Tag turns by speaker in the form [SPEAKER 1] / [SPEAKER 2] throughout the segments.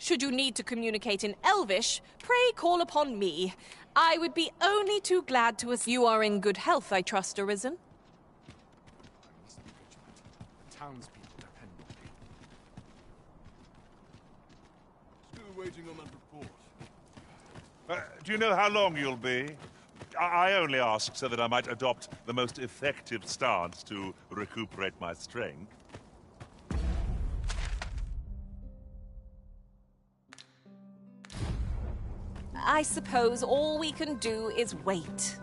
[SPEAKER 1] Should you need to communicate in Elvish, pray call upon me. I would be only too glad to assist. You are in good health, I trust, Arisen?
[SPEAKER 2] The townspeople depend on me. Still waiting on that report.
[SPEAKER 3] Do you know how long you'll be? I only ask so that I might adopt the most effective stance to recuperate my strength.
[SPEAKER 1] I suppose all we can do is wait.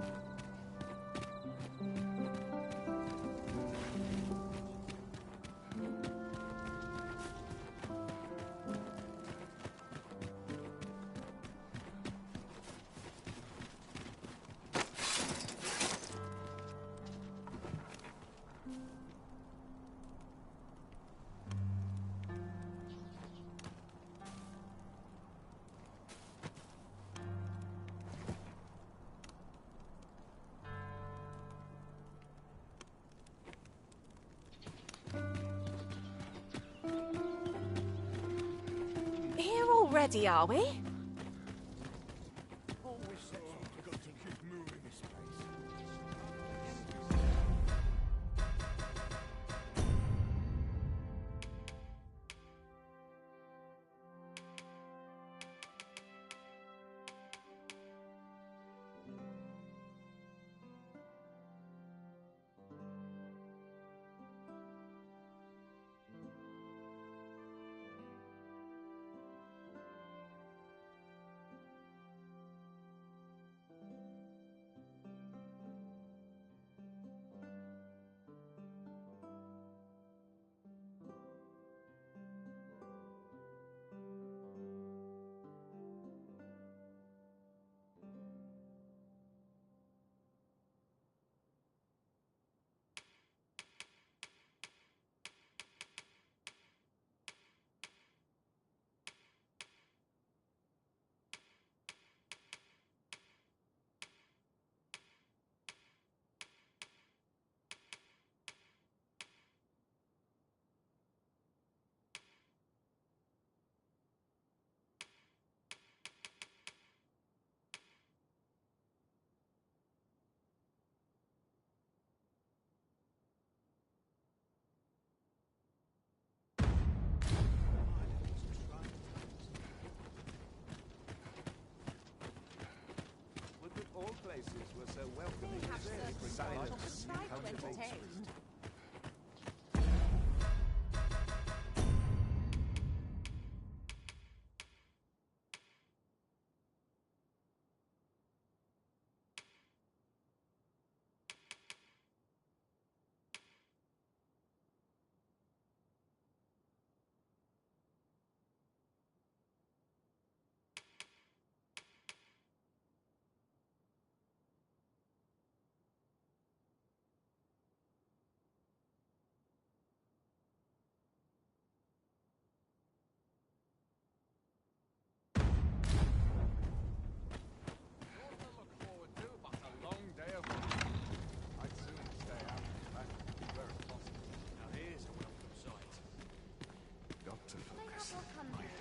[SPEAKER 1] Here already, are we?
[SPEAKER 4] All places were so welcoming. Silence. Entertained.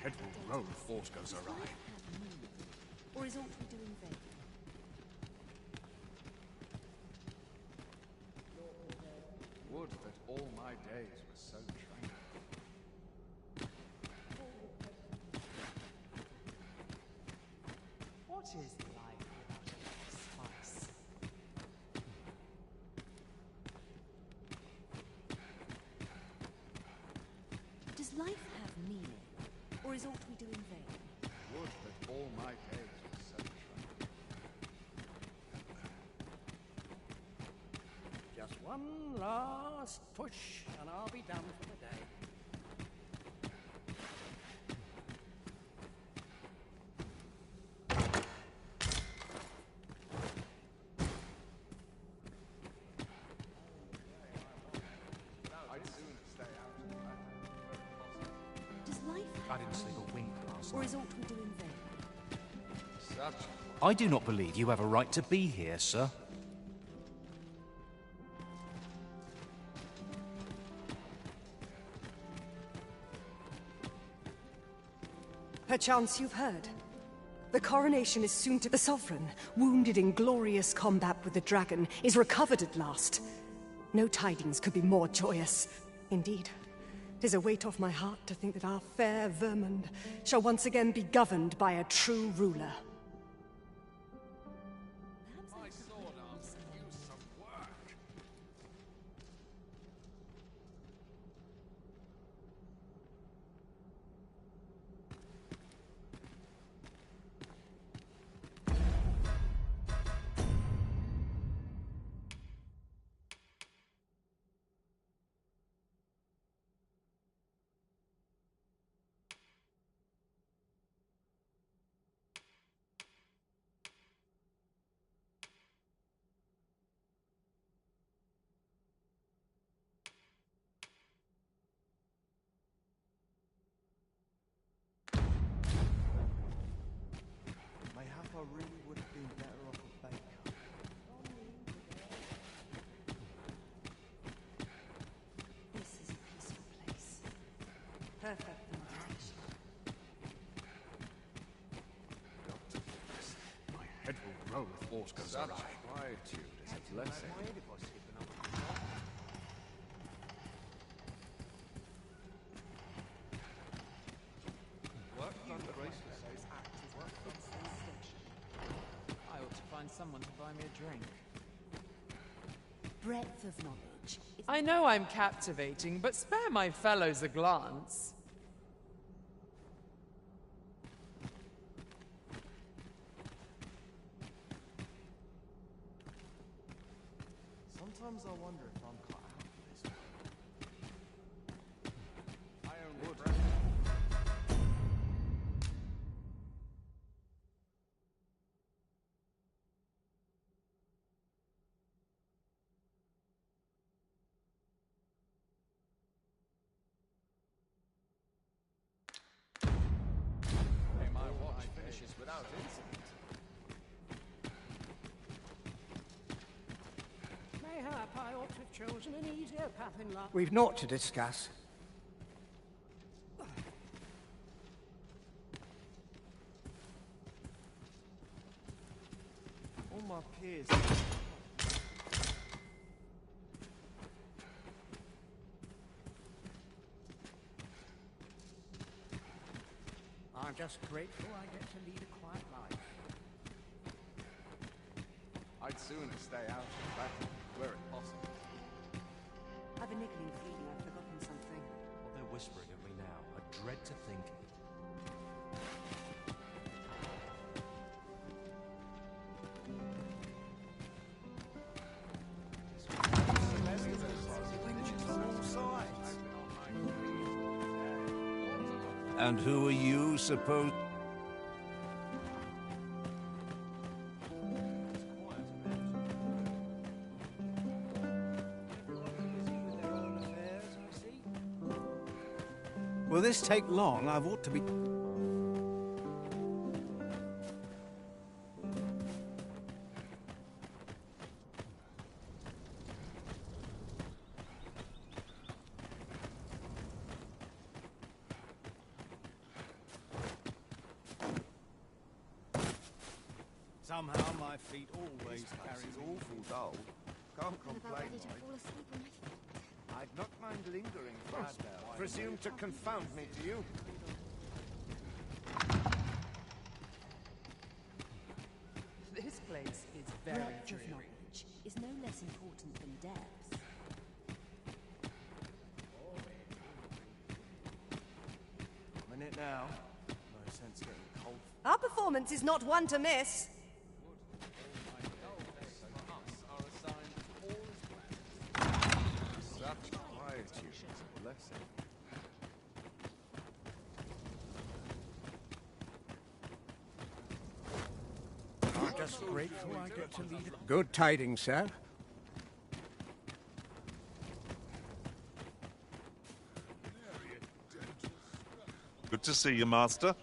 [SPEAKER 2] Head will roll if force goes awry.
[SPEAKER 5] Or is all we do in vain?
[SPEAKER 2] Would that all my days were so tranquil.
[SPEAKER 5] What is life without a little spice? Does life have meaning? Or is all we do in vain?
[SPEAKER 2] Would that all my days were so tranquil.
[SPEAKER 6] Just one last push, and I'll be done for the day.
[SPEAKER 5] I didn't sleep a wink last night. Or is all we do in vain?
[SPEAKER 7] I do not believe you have a right to be here, sir.
[SPEAKER 8] Perchance you've heard. The coronation is soon to... The Sovereign, wounded in glorious combat with the dragon, is recovered at last. No tidings could be more joyous. Indeed, 'tis a weight off my heart to think that our fair Vermund shall once again be governed by a true ruler.
[SPEAKER 2] My sword arms could use some work.
[SPEAKER 4] Mayhap I really would have been better off a baker.
[SPEAKER 8] This is a peaceful place. Perfect ventilation.
[SPEAKER 2] My head will roll if aught goes awry. Such quietude is a blessing. Work done gracefully.
[SPEAKER 9] I ought to find someone to buy me a drink.
[SPEAKER 5] Breadth of knowledge.
[SPEAKER 9] I know I'm captivating, but spare my fellows a glance.
[SPEAKER 4] Sometimes I wonder if I'm cut out for this.
[SPEAKER 2] I only would. May my watch finishes without incident.
[SPEAKER 6] Mayhap I ought to have chosen an easier path in life.
[SPEAKER 10] We've naught to discuss.
[SPEAKER 4] All my peers.
[SPEAKER 6] I'm just grateful I get to lead a quiet life.
[SPEAKER 2] I'd sooner stay out of battle, were it possible.
[SPEAKER 8] I've a niggling feeling I've forgotten something.
[SPEAKER 7] What they're whispering at me now, I dread to think.
[SPEAKER 11] And who are you, suppose?
[SPEAKER 10] Will this take long? I've ought to be... Somehow my feet always carry
[SPEAKER 4] It's
[SPEAKER 10] me.
[SPEAKER 4] awful dull. Can't
[SPEAKER 5] I'm about
[SPEAKER 4] complain,
[SPEAKER 5] ready to
[SPEAKER 4] mate.
[SPEAKER 5] fall asleep on my feet.
[SPEAKER 4] I'd not mind lingering for a spell. Presume to confound me, do you?
[SPEAKER 9] This place is very
[SPEAKER 5] Breadth of
[SPEAKER 9] dreary.
[SPEAKER 5] knowledge is no less important than depth.
[SPEAKER 4] I'm in it now. No sense getting cold.
[SPEAKER 8] Our performance is not one to miss.
[SPEAKER 2] Such quietude is a blessing.
[SPEAKER 10] I'm just grateful I get to lead a... Good tidings, sir.
[SPEAKER 3] Good to see you, Master.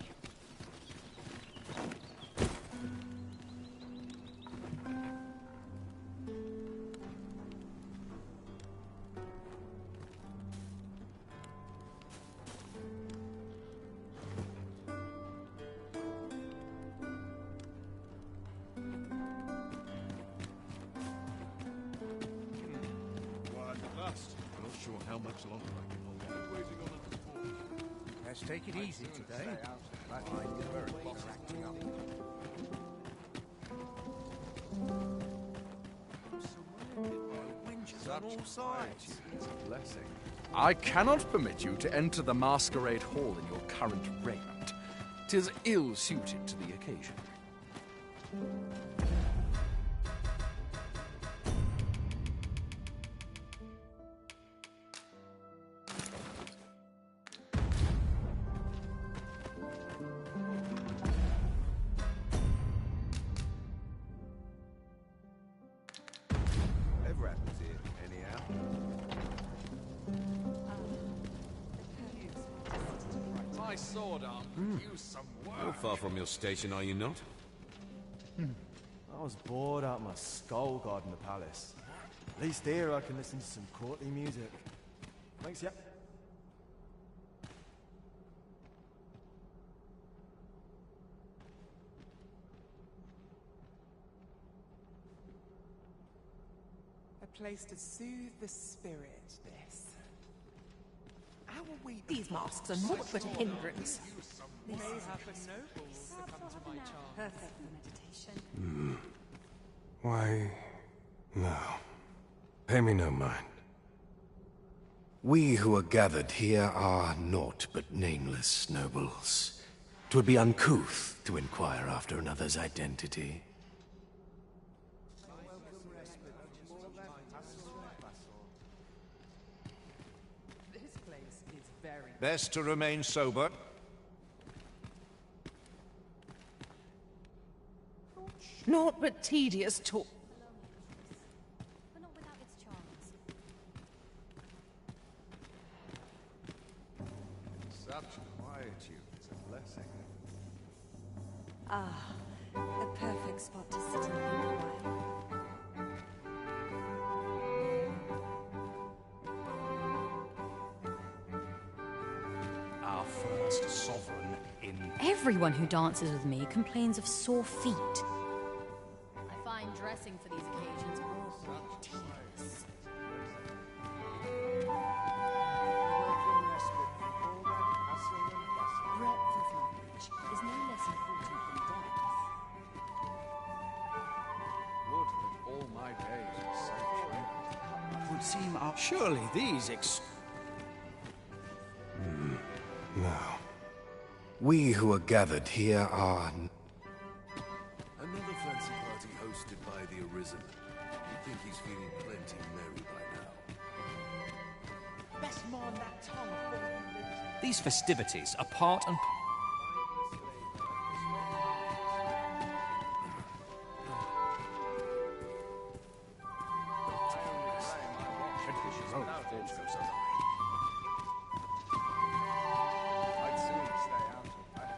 [SPEAKER 10] Best take it easy today. Acting up.
[SPEAKER 2] Such on all sides. It's a blessing. I cannot permit you to enter the masquerade hall in your current raiment. 'Tis ill-suited to the occasion.
[SPEAKER 11] Ever happens here, anyhow.
[SPEAKER 2] My sword arm use some work.
[SPEAKER 11] Not far from your station, are you not?
[SPEAKER 4] I was bored out my skull guarding the palace. At least here I can listen to some courtly music. Thanks, yep.
[SPEAKER 9] A place to soothe the spirit, this. How are we?
[SPEAKER 5] These masks are naught but a hindrance.
[SPEAKER 9] May happen nobles succumb to my charm.
[SPEAKER 5] Perfect for meditation.
[SPEAKER 12] Why, no. Pay me no mind. We who are gathered here are naught but nameless nobles. 'Twould be uncouth to inquire after another's identity.
[SPEAKER 9] This place is very...
[SPEAKER 11] Best to remain sober.
[SPEAKER 5] Naught but tedious talk.
[SPEAKER 13] But not without its charms.
[SPEAKER 2] Such quietude is a blessing.
[SPEAKER 8] Ah, a perfect spot to sit and think a while.
[SPEAKER 7] Our first sovereign in...
[SPEAKER 13] Everyone who dances with me complains of sore feet. I find dressing for these occasions awfully tedious. Breadth of knowledge is no less important than depth.
[SPEAKER 2] Would that all my days were so
[SPEAKER 10] Would seem surely these
[SPEAKER 12] No. We who are gathered here are...
[SPEAKER 11] Another fancy party hosted by the Arisen. You'd think he's feeling plenty merry by now.
[SPEAKER 9] Best mind that tongue before you lose it.
[SPEAKER 7] These festivities are part and...
[SPEAKER 2] I'd sooner stay out of that.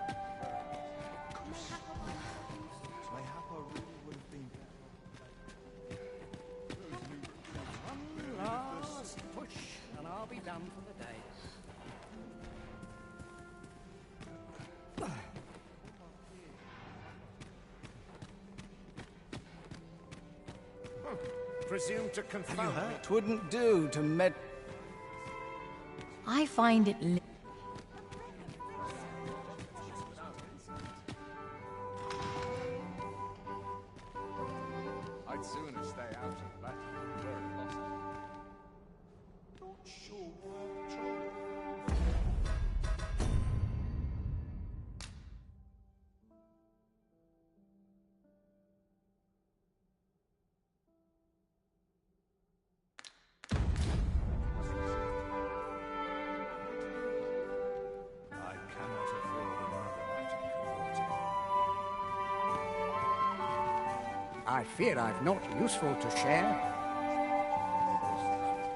[SPEAKER 4] Mayhap I really would have been better.
[SPEAKER 6] One last push, and I'll be done for the day.
[SPEAKER 10] presume to confound me. It wouldn't do to med...
[SPEAKER 13] I find it...
[SPEAKER 2] I'd sooner stay out of that were it possible.
[SPEAKER 4] Not sure what trouble.
[SPEAKER 11] I cannot afford another night of cavorting.
[SPEAKER 10] I fear I've naught useful to share.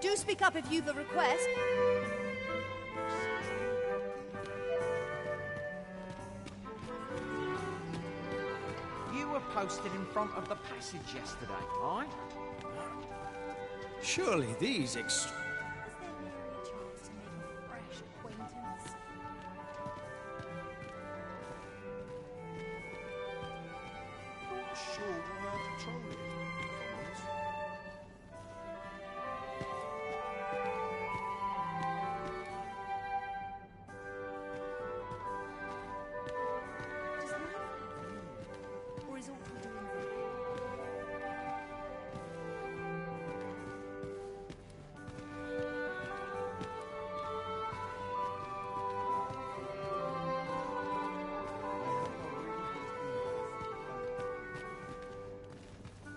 [SPEAKER 5] Do speak up if you've a request.
[SPEAKER 6] You were posted in front of the passage yesterday, aye?
[SPEAKER 10] Surely these
[SPEAKER 13] Is there never a chance to make a fresh acquaintance?
[SPEAKER 4] Not sure where to troll it, if I'm honest.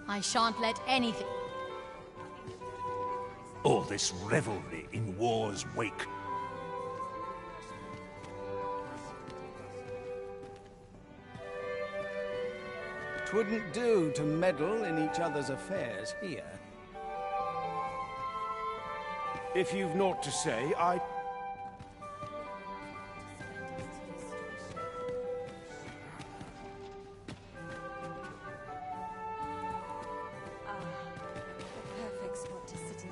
[SPEAKER 13] I shan't let anything...
[SPEAKER 7] All this revelry in war's wake.
[SPEAKER 10] Twouldn't do to meddle in each other's affairs here.
[SPEAKER 4] If you've naught to say, I...
[SPEAKER 5] Perfect spot to sit in.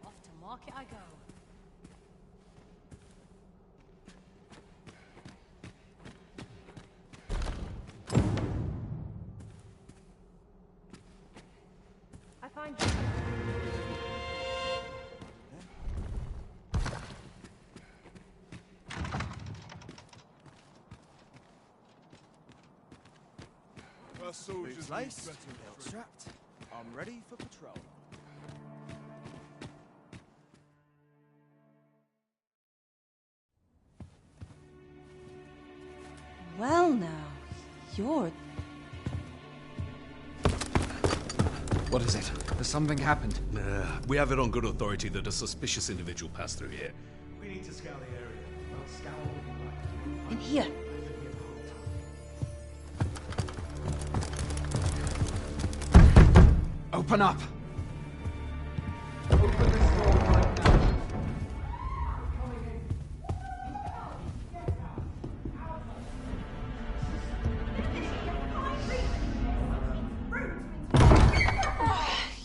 [SPEAKER 13] Off to market I go.
[SPEAKER 1] I find...
[SPEAKER 11] Our soldiers
[SPEAKER 4] Boots
[SPEAKER 11] need
[SPEAKER 4] laced,
[SPEAKER 11] better
[SPEAKER 4] belt strapped. I'm ready for patrol.
[SPEAKER 1] Well now, you're...
[SPEAKER 2] What is it? Has something happened?
[SPEAKER 11] We have it on good authority that a suspicious individual passed through here.
[SPEAKER 4] We need to scour the area. Well, scour what we like.
[SPEAKER 1] In here.
[SPEAKER 2] Open up!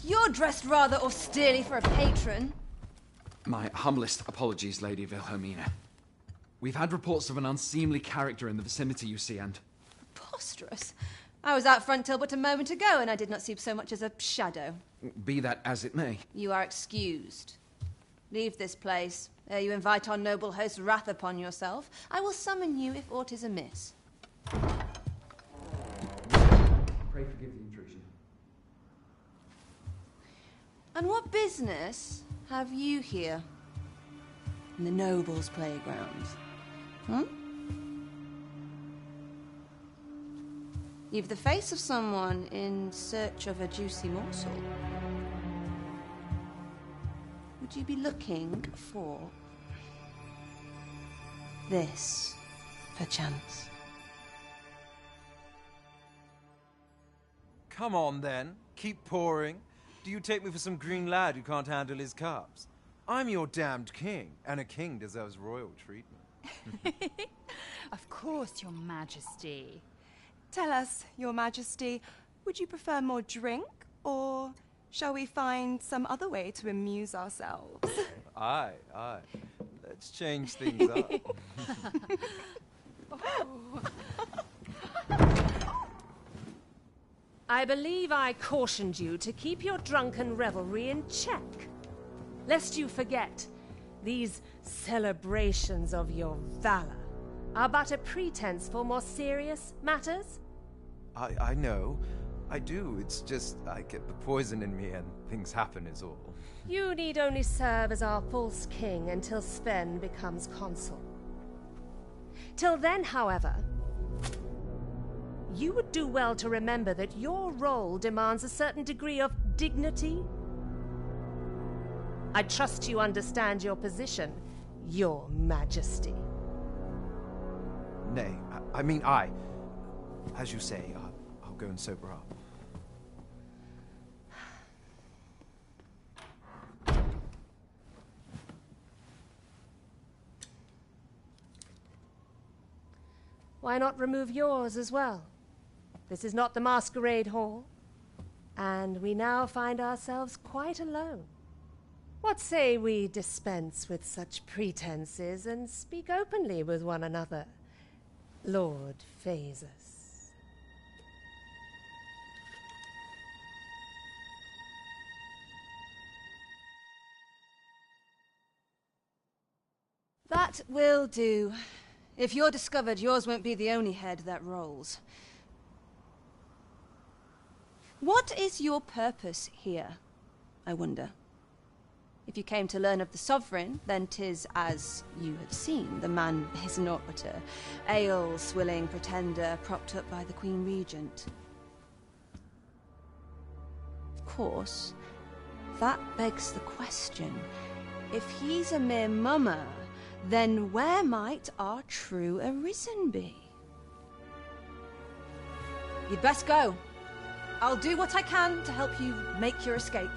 [SPEAKER 5] You're dressed rather austerely for a patron.
[SPEAKER 2] My humblest apologies, Lady Wilhelmina. We've had reports of an unseemly character in the vicinity, you see, and...
[SPEAKER 5] Preposterous. I was out front till but a moment ago, and I did not see so much as a shadow.
[SPEAKER 2] Be that as it may.
[SPEAKER 5] You are excused. Leave this place, ere you invite our noble host's wrath upon yourself. I will summon you if aught is amiss.
[SPEAKER 2] Pray forgive the intrusion.
[SPEAKER 5] And what business have you here? In the nobles' playgrounds? Hmm? You've the face of someone in search of a juicy morsel. Would you be looking for this, perchance?
[SPEAKER 4] Come on, then. Keep pouring. Do you take me for some green lad who can't handle his cups? I'm your damned king, and a king deserves royal treatment.
[SPEAKER 14] Of course, Your Majesty.
[SPEAKER 15] Tell us, Your Majesty, would you prefer more drink, or shall we find some other way to amuse ourselves?
[SPEAKER 4] Aye. Let's change things up.
[SPEAKER 16] I believe I cautioned you to keep your drunken revelry in check. Lest you forget, these celebrations of your valor are but a pretense for more serious matters.
[SPEAKER 4] I know. I do. It's just I get the poison in me and things happen is all.
[SPEAKER 16] You need only serve as our false king until Sven becomes consul. Till then, however, you would do well to remember that your role demands a certain degree of dignity. I trust you understand your position, Your Majesty.
[SPEAKER 4] Nay, as you say, I'll go and sober up.
[SPEAKER 16] Why not remove yours as well? This is not the masquerade hall, and we now find ourselves quite alone. What say we dispense with such pretenses and speak openly with one another, Lord Phasus?
[SPEAKER 5] That will do. If you're discovered, yours won't be the only head that rolls. What is your purpose here, I wonder? If you came to learn of the Sovereign, then 'tis as you have seen. The man is naught but a ale-swilling pretender propped up by the Queen Regent. Of course, that begs the question. If he's a mere mummer, then where might our true Arisen be? You'd best go. I'll do what I can to help you make your escape.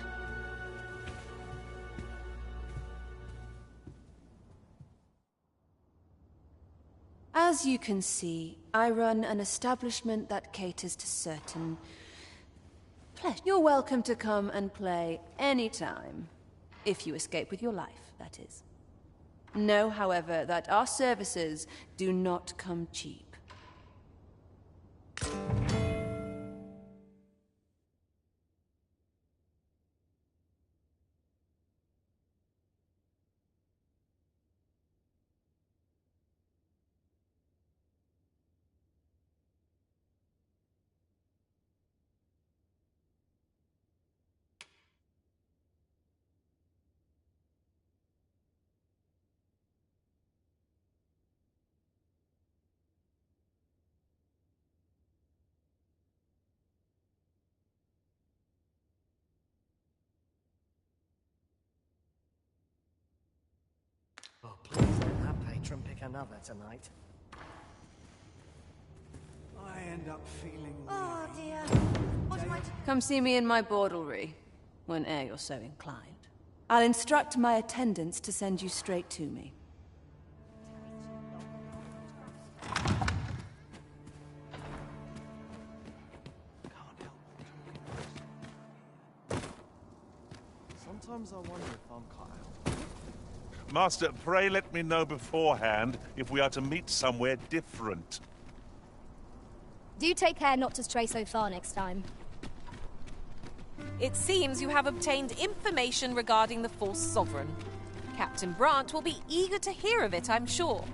[SPEAKER 5] As you can see, I run an establishment that caters to certain pleasure. You're welcome to come and play anytime. If you escape with your life, that is. Know, however, that our services do not come cheap.
[SPEAKER 6] Oh, please let that patron pick another tonight.
[SPEAKER 10] I end up feeling
[SPEAKER 5] Oh dear. What am I Come see me in my bordlery, whene'er you're so inclined. I'll instruct my attendants to send you straight to me.
[SPEAKER 6] Sometimes I wonder if I'm cut out.
[SPEAKER 3] Master, pray let me know beforehand if we are to meet somewhere different.
[SPEAKER 17] Do take care not to stray so far next time.
[SPEAKER 1] It seems you have obtained information regarding the false sovereign. Captain Brant will be eager to hear of it, I'm sure.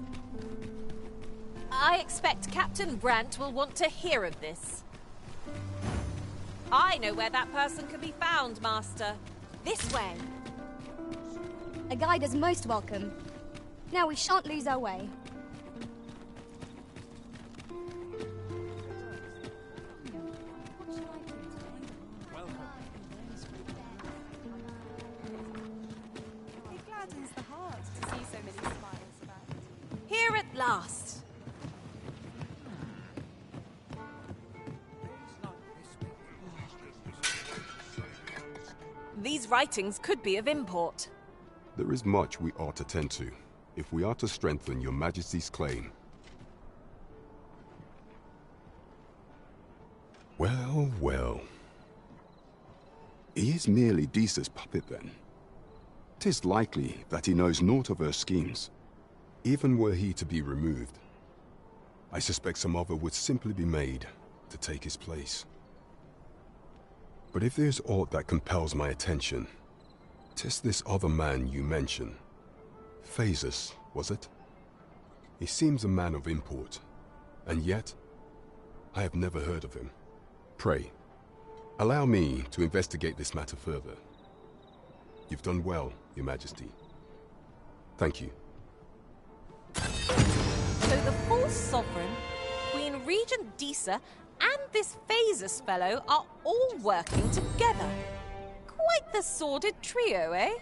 [SPEAKER 1] I expect Captain Brant will want to hear of this. I know where that person can be found, Master. This way.
[SPEAKER 17] A guide is most welcome. Now we shan't lose our way.
[SPEAKER 15] It gladdens the heart to see so many smiles about.
[SPEAKER 1] Here at last. These writings could be of import.
[SPEAKER 18] There is much we ought to tend to, if we are to strengthen your Majesty's claim. Well, well. He is merely Disa's puppet, then. 'Tis likely that he knows naught of her schemes. Even were he to be removed, I suspect some other would simply be made to take his place. But if there's aught that compels my attention, 'tis this other man you mention. Phases, was it? He seems a man of import, and yet I have never heard of him. Pray, allow me to investigate this matter further. You've done well, Your Majesty. Thank you.
[SPEAKER 1] So the false sovereign, Queen Regent Disa, and this Phasus fellow are all working together. Quite the sordid trio, eh?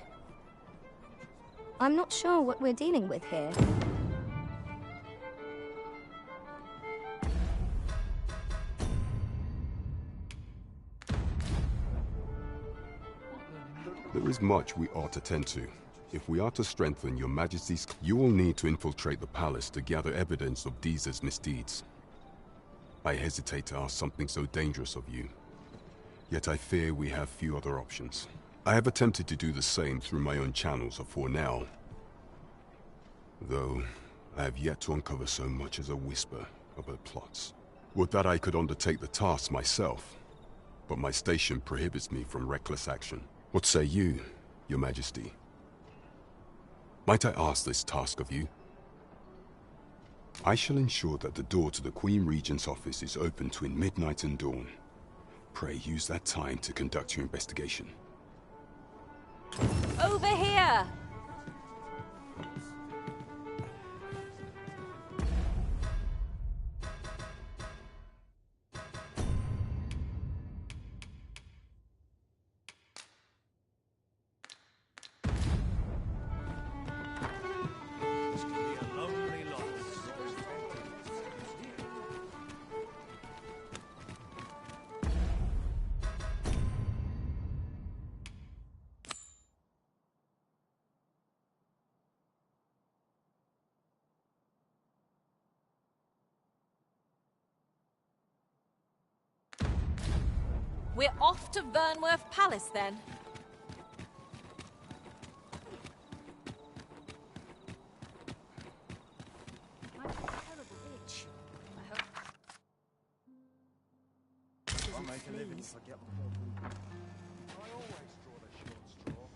[SPEAKER 17] I'm not sure what we're dealing with here.
[SPEAKER 18] There is much we ought to tend to. If we are to strengthen your Majesty's... You will need to infiltrate the palace to gather evidence of Disa's misdeeds. I hesitate to ask something so dangerous of you. Yet I fear we have few other options. I have attempted to do the same through my own channels for now. Though, I have yet to uncover so much as a whisper of her plots. Would that I could undertake the task myself, but my station prohibits me from reckless action. What say you, Your Majesty? Might I ask this task of you? I shall ensure that the door to the Queen Regent's office is open between midnight and dawn. Pray use that time to conduct your investigation.
[SPEAKER 1] Over here!
[SPEAKER 7] This could be a lonely lot.
[SPEAKER 1] We're off to Vernworth Palace then.
[SPEAKER 4] I'll make a living if I get one.
[SPEAKER 11] I always draw the short straw.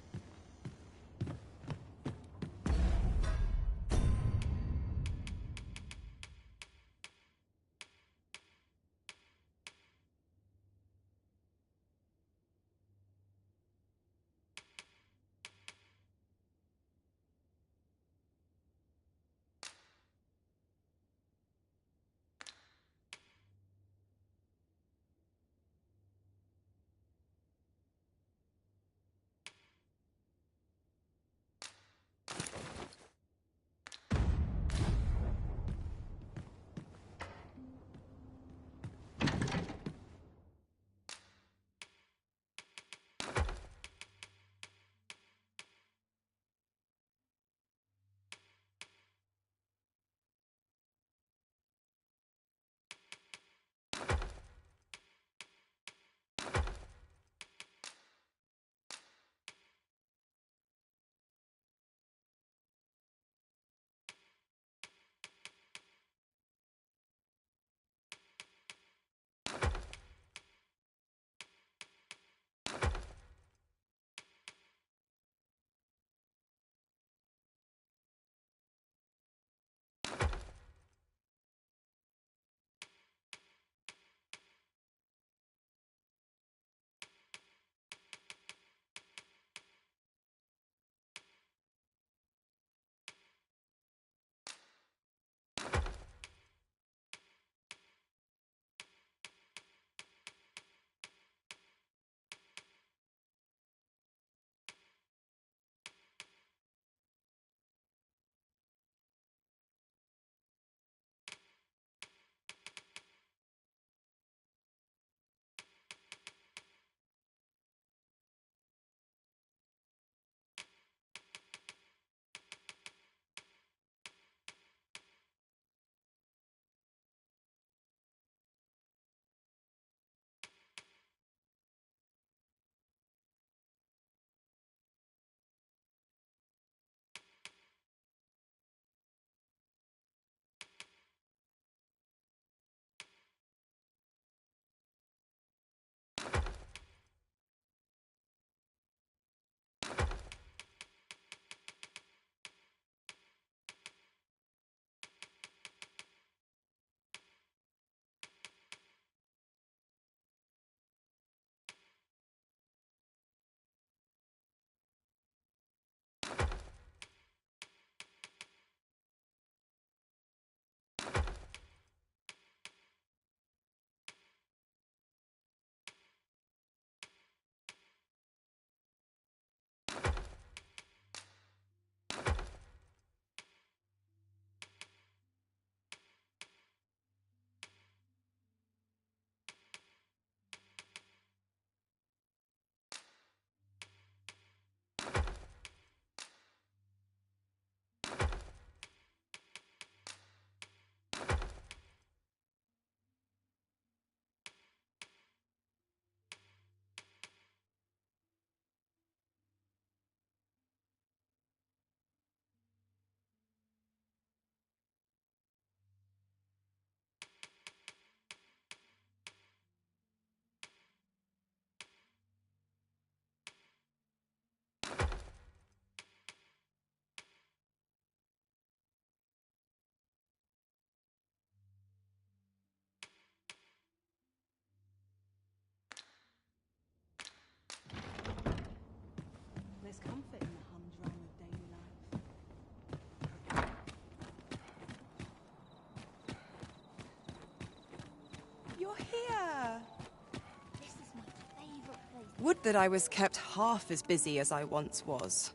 [SPEAKER 15] Would that I was kept half as busy as I once was.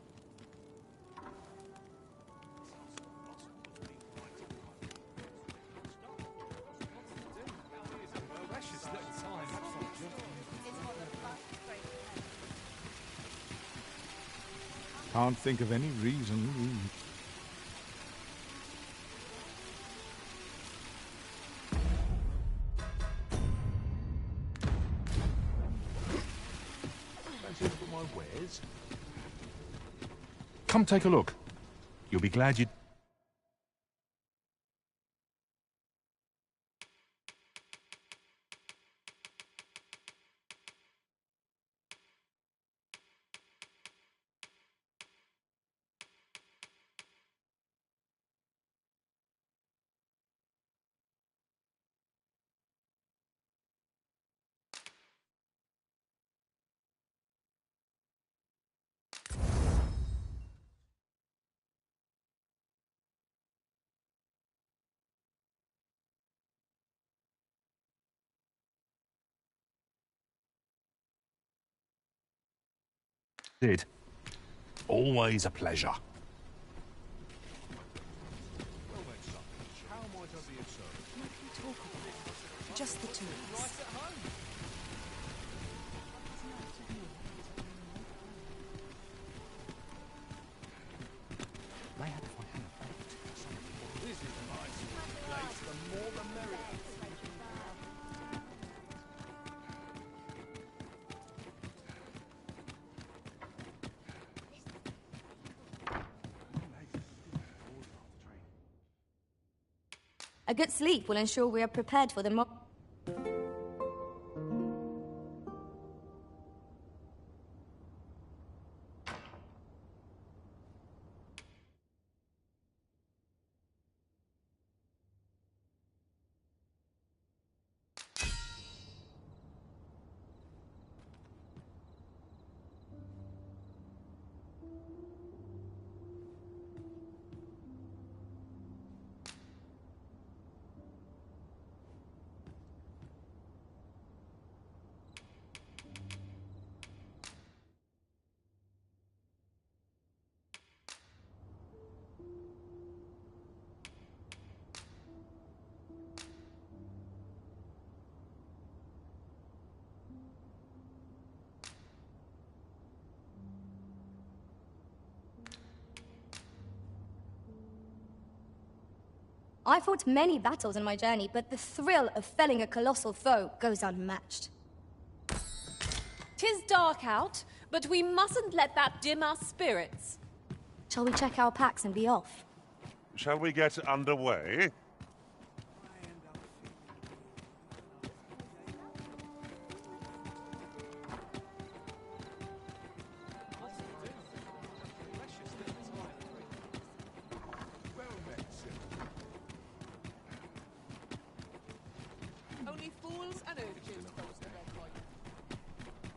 [SPEAKER 19] Can't think of any reason.
[SPEAKER 7] That's it for my wares. Come take a look. You'll be glad you... did. Always a pleasure.
[SPEAKER 15] Just the two of us.
[SPEAKER 7] This is a nice place. The more the merrier.
[SPEAKER 17] A good sleep will ensure we are prepared for the I fought many battles in my journey, but the thrill of felling a colossal foe goes unmatched.
[SPEAKER 1] 'Tis dark out, but we mustn't let that dim our spirits.
[SPEAKER 17] Shall we check our packs and be off?
[SPEAKER 3] Shall we get underway?
[SPEAKER 1] Only fools and urchins post the red light.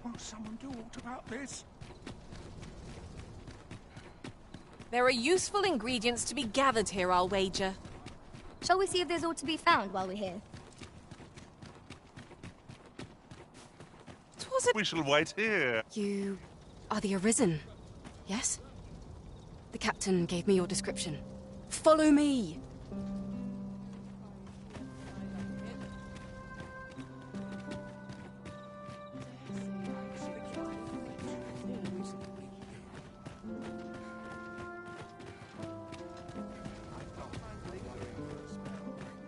[SPEAKER 7] Won't someone do aught about this?
[SPEAKER 1] There are useful ingredients to be gathered here, I'll wager.
[SPEAKER 17] Shall we see if there's aught to be found while we're here?
[SPEAKER 3] We shall wait here.
[SPEAKER 8] You are the Arisen, yes? The captain gave me your description. Follow me!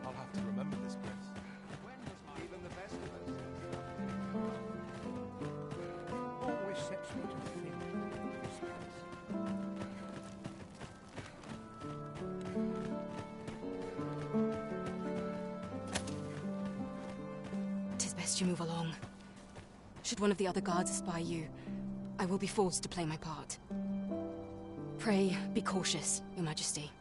[SPEAKER 11] I'll have to remember this place. Even the best of us.
[SPEAKER 10] Always sets me to think of this place.
[SPEAKER 8] Tis best you move along. Should one of the other guards espy you, I will be forced to play my part. Pray, be cautious, Your Majesty.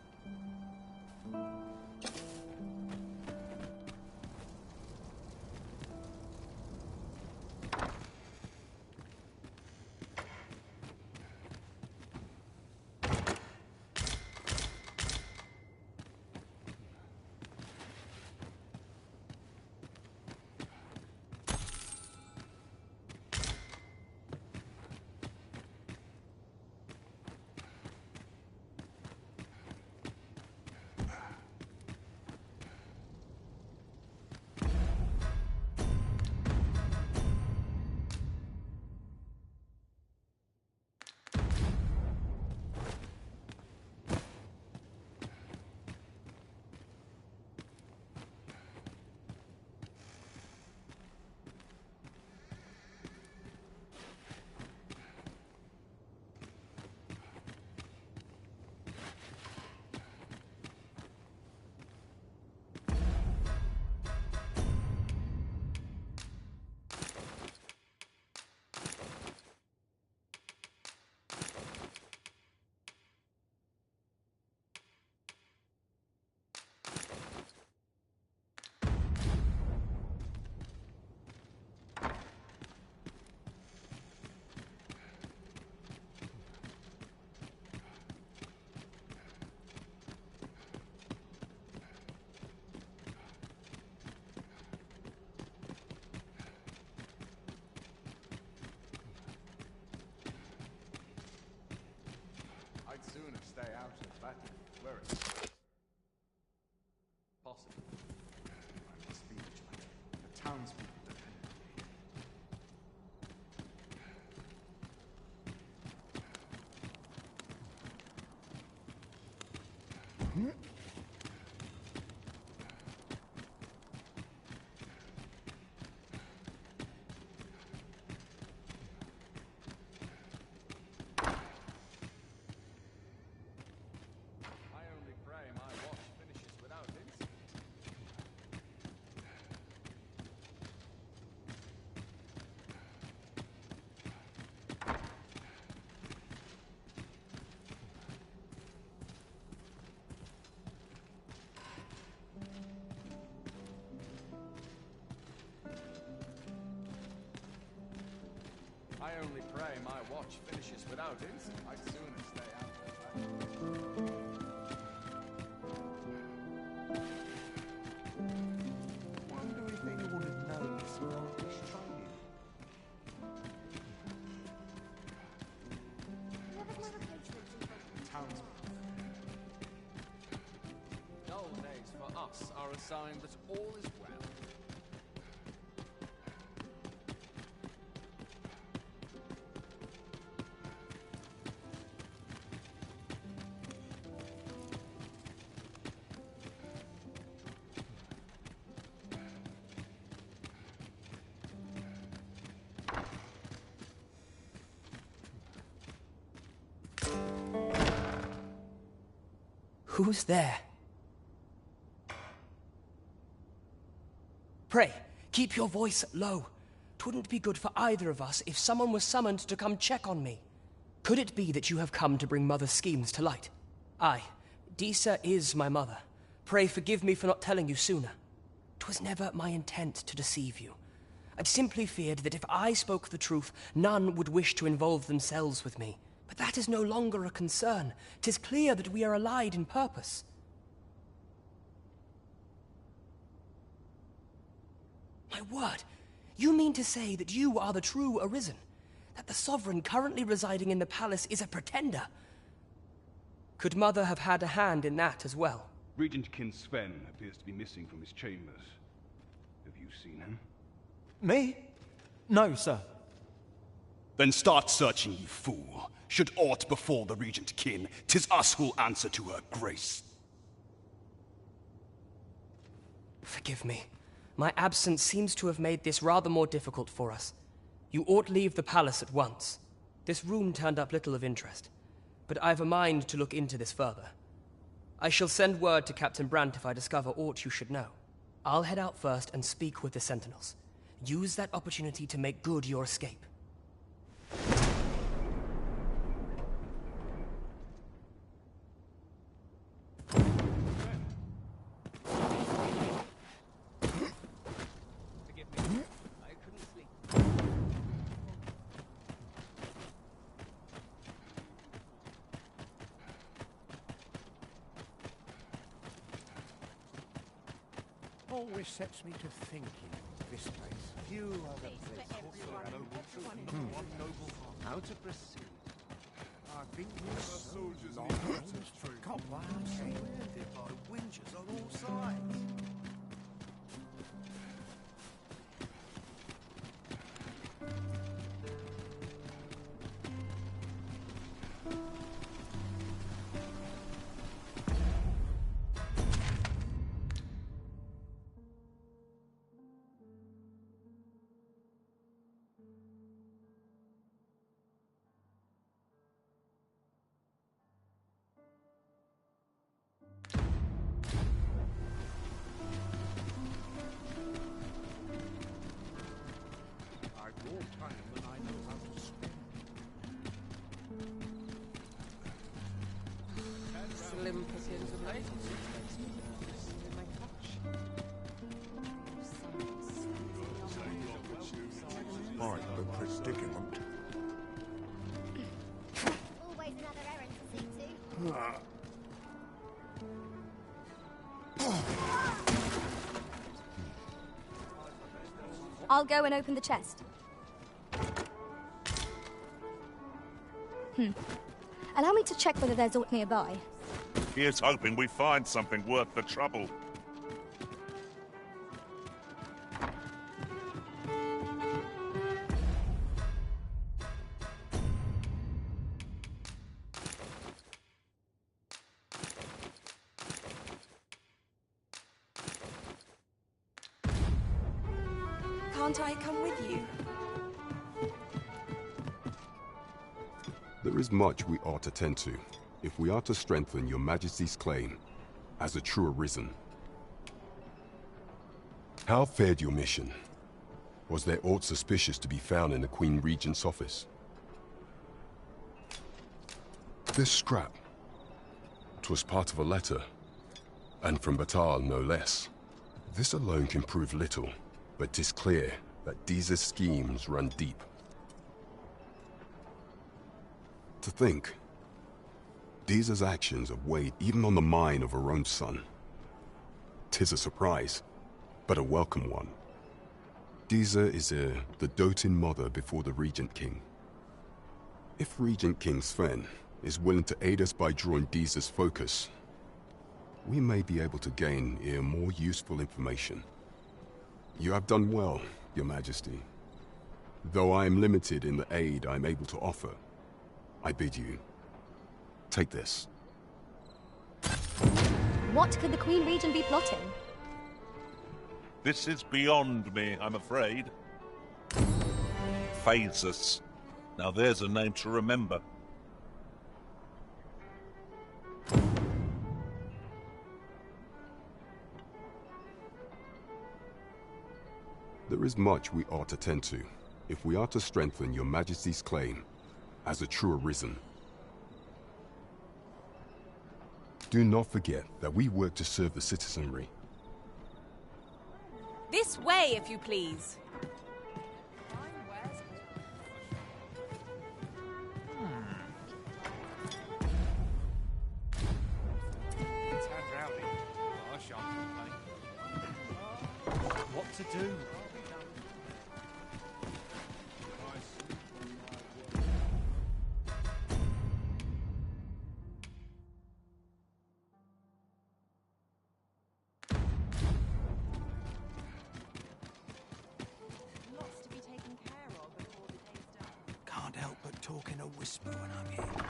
[SPEAKER 2] Where is it? Possible. I must be vigilant. The townspeople depend on me. I only pray my watch finishes without incident. I'd sooner stay out of
[SPEAKER 7] Wonder if anyone had noticed Marcus training.
[SPEAKER 2] Townspeople. Dull days for us are a sign that all is well.
[SPEAKER 20] Who's there? Pray, keep your voice low. 'Twouldn't be good for either of us if someone was summoned to come check on me. Could it be that you have come to bring Mother's schemes to light? Aye, Disa is my mother. Pray forgive me for not telling you sooner. 'Twas never my intent to deceive you. I'd simply feared that if I spoke the truth, none would wish to involve themselves with me. But that is no longer a concern. 'Tis clear that we are allied in purpose. My word, you mean to say that you are the true Arisen? That the Sovereign currently residing in the palace is a pretender? Could Mother have had a hand in that as well?
[SPEAKER 21] Regent Kin Sven appears to be missing from his chambers. Have you seen him?
[SPEAKER 22] Me? No, sir.
[SPEAKER 21] Then start searching, you fool. Should aught befall the Regent Kin, 'tis us who'll answer to her grace.
[SPEAKER 20] Forgive me. My absence seems to have made this rather more difficult for us. You ought leave the palace at once. This room turned up little of interest, but I've a mind to look into this further. I shall send word to Captain Brandt if I discover aught you should know. I'll head out first and speak with the Sentinels. Use that opportunity to make good your escape.
[SPEAKER 10] Always sets me to thinking of this place. Few other places for a noble truth. How to proceed. I've been here so long. Got one surrounded by winches on all sides.
[SPEAKER 6] Slim pickings of latency in my clutch.
[SPEAKER 10] Might be predicament.
[SPEAKER 17] Always another errand to see to. I'll go and open the chest. Allow me to check whether there's aught nearby.
[SPEAKER 3] Here's hoping we find something worth the trouble.
[SPEAKER 15] Can't I come with you?
[SPEAKER 18] There is much we ought to tend to, if we are to strengthen your Majesty's claim as a true Arisen. How fared your mission? Was there aught suspicious to be found in the Queen Regent's office? This scrap. 'Twas part of a letter, and from Batal no less. This alone can prove little, but 'tis clear that Deeza's schemes run deep. To think, Deeza's actions have weighed even on the mind of her own son. 'Tis a surprise, but a welcome one. Deeza is the doting mother before the Regent King. If Regent King Sven is willing to aid us by drawing Deeza's focus, we may be able to gain more useful information. You have done well, Your Majesty. Though I am limited in the aid I am able to offer, I bid you, take this.
[SPEAKER 17] What could the Queen Regent be plotting?
[SPEAKER 3] This is beyond me, I'm afraid. Phaesus. Now there's a name to remember.
[SPEAKER 18] There is much we ought to tend to, if we are to strengthen your Majesty's claim as a true Arisen. Do not forget that we work to serve the citizenry.
[SPEAKER 1] This way, if you please.
[SPEAKER 22] What to do?
[SPEAKER 10] Can't help but talk in a whisper when I'm here.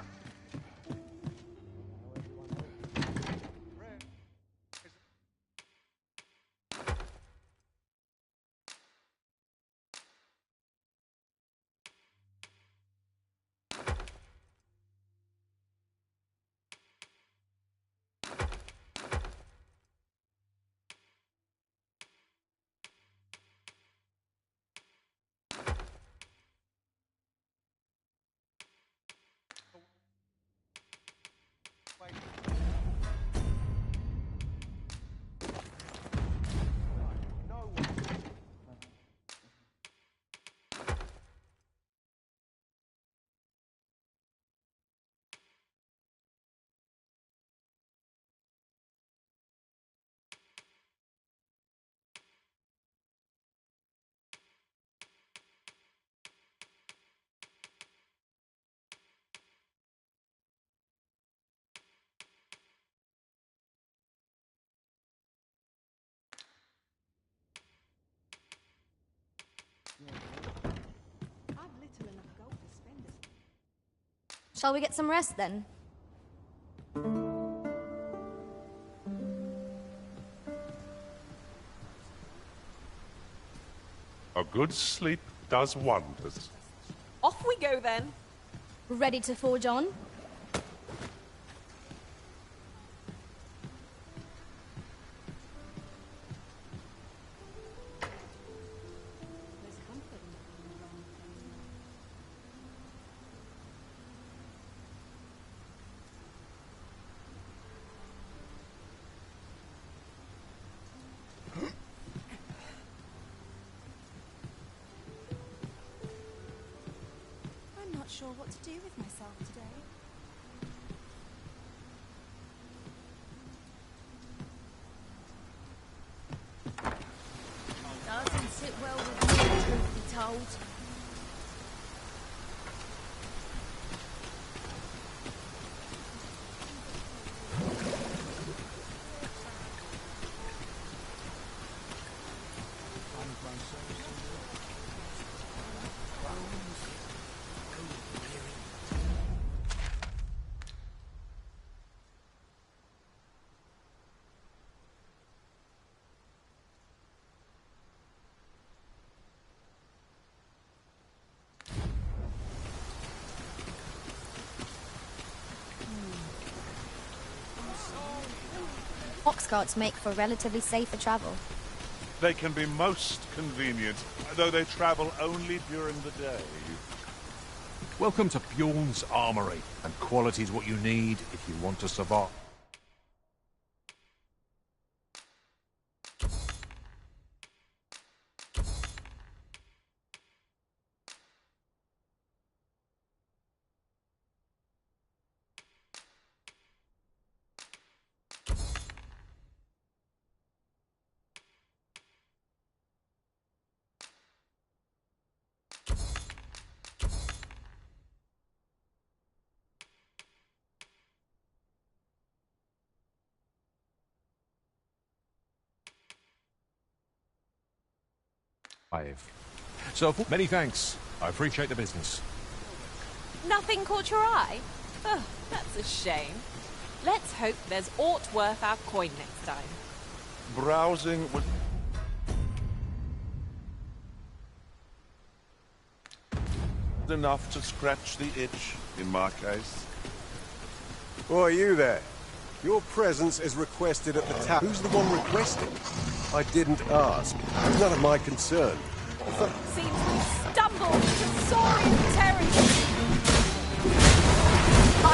[SPEAKER 17] Shall we get some rest then?
[SPEAKER 3] A good sleep does wonders.
[SPEAKER 1] Off we go then.
[SPEAKER 17] Ready to forge on?
[SPEAKER 15] I'm not sure what to do with myself today.
[SPEAKER 16] Doesn't sit well with me, truth be told.
[SPEAKER 17] pox carts make for relatively safer travel.
[SPEAKER 3] They can be most convenient, though they travel only during the day.
[SPEAKER 9] Welcome to Bjorn's Armory, and quality's what you need if you want to survive. So, many thanks. I appreciate the business.
[SPEAKER 1] Nothing caught your eye? Oh, that's a shame. Let's hope there's aught worth our coin next time.
[SPEAKER 3] Browsing was enough to scratch the itch, in my case.
[SPEAKER 12] Who are you there? Your presence is requested at the tap. Who's the one requesting? I didn't ask. It's none of my concern.
[SPEAKER 1] Seems we stumbled into Saurian territory. I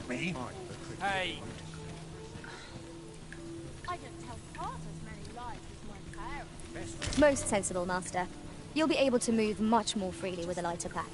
[SPEAKER 10] Me? Hey!
[SPEAKER 17] I don't tell half as many lies as my parents. Most sensible, Master. You'll be able to move much more freely with a lighter pack.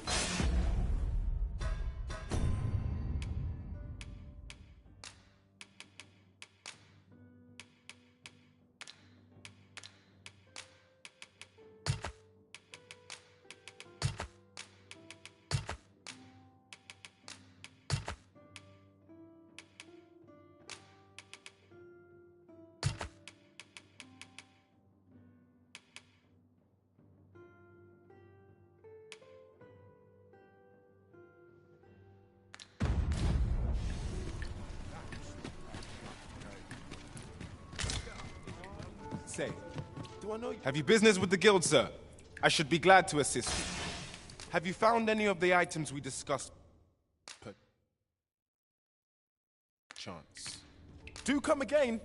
[SPEAKER 23] Say, do I know you? Have you business with the guild, sir? I should be glad to assist you. Have you found any of the items we discussed? Per chance. Do come again.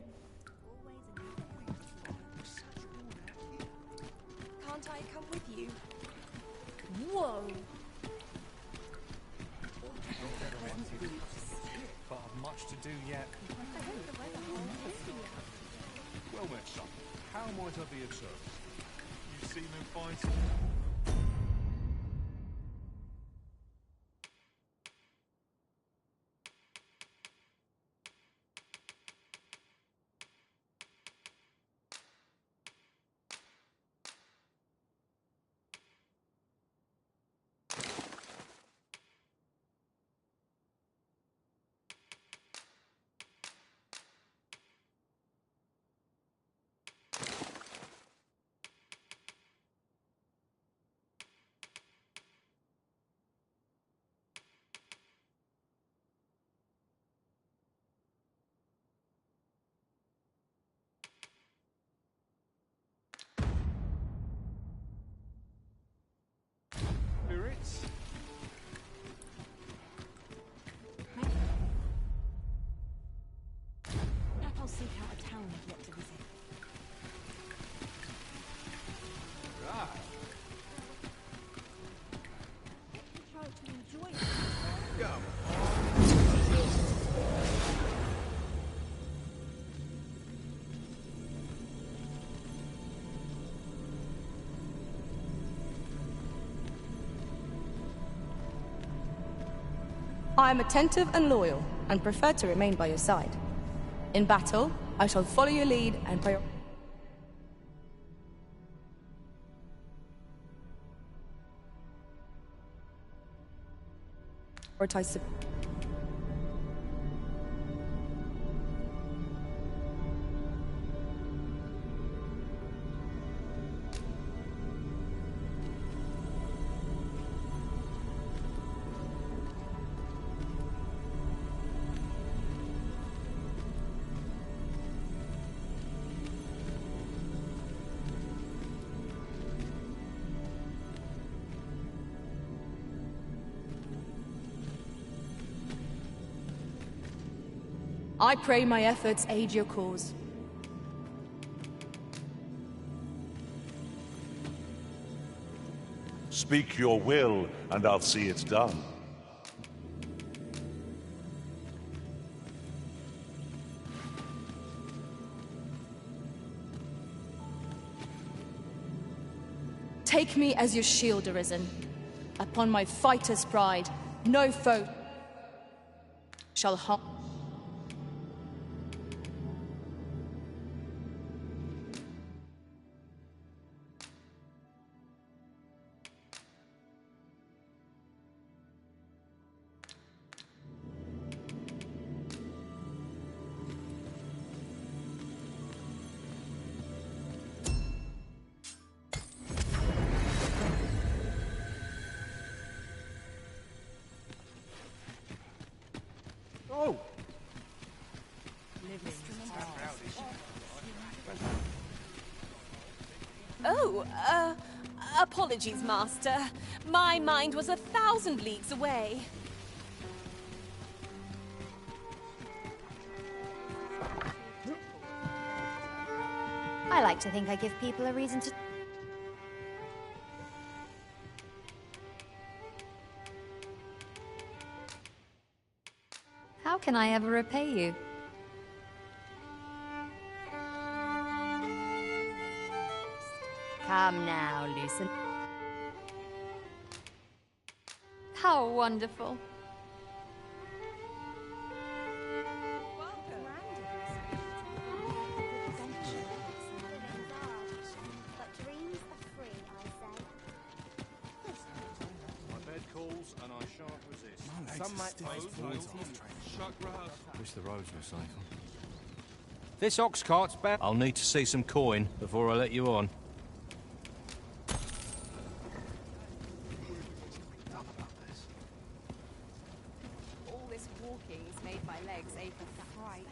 [SPEAKER 15] Can't I come with you?
[SPEAKER 17] Whoa!
[SPEAKER 10] But I've much to do yet. Well met, son. How might I be of service? You seem in fine... Spirits?
[SPEAKER 17] Perhaps I'll seek out a town I've yet to visit.
[SPEAKER 10] Right.
[SPEAKER 17] Try to enjoy it.
[SPEAKER 15] I am attentive and loyal, and prefer to remain by your side. In battle, I shall follow your lead and prioritize.
[SPEAKER 5] I pray my efforts aid your cause.
[SPEAKER 3] Speak your will, and I'll see it done.
[SPEAKER 5] Take me as your shield, Arisen. Upon my fighter's pride, no foe shall harm.
[SPEAKER 1] Apologies, Master. My mind was 1,000 leagues away.
[SPEAKER 17] I like to think I give people a reason to... How can I ever repay you? Come now, loosen. How wonderful.
[SPEAKER 9] Wish the roads were safer.
[SPEAKER 22] This ox cart's bound.
[SPEAKER 9] I'll need to see some coin before I let you on.
[SPEAKER 1] All this walking's made my legs ache a fright.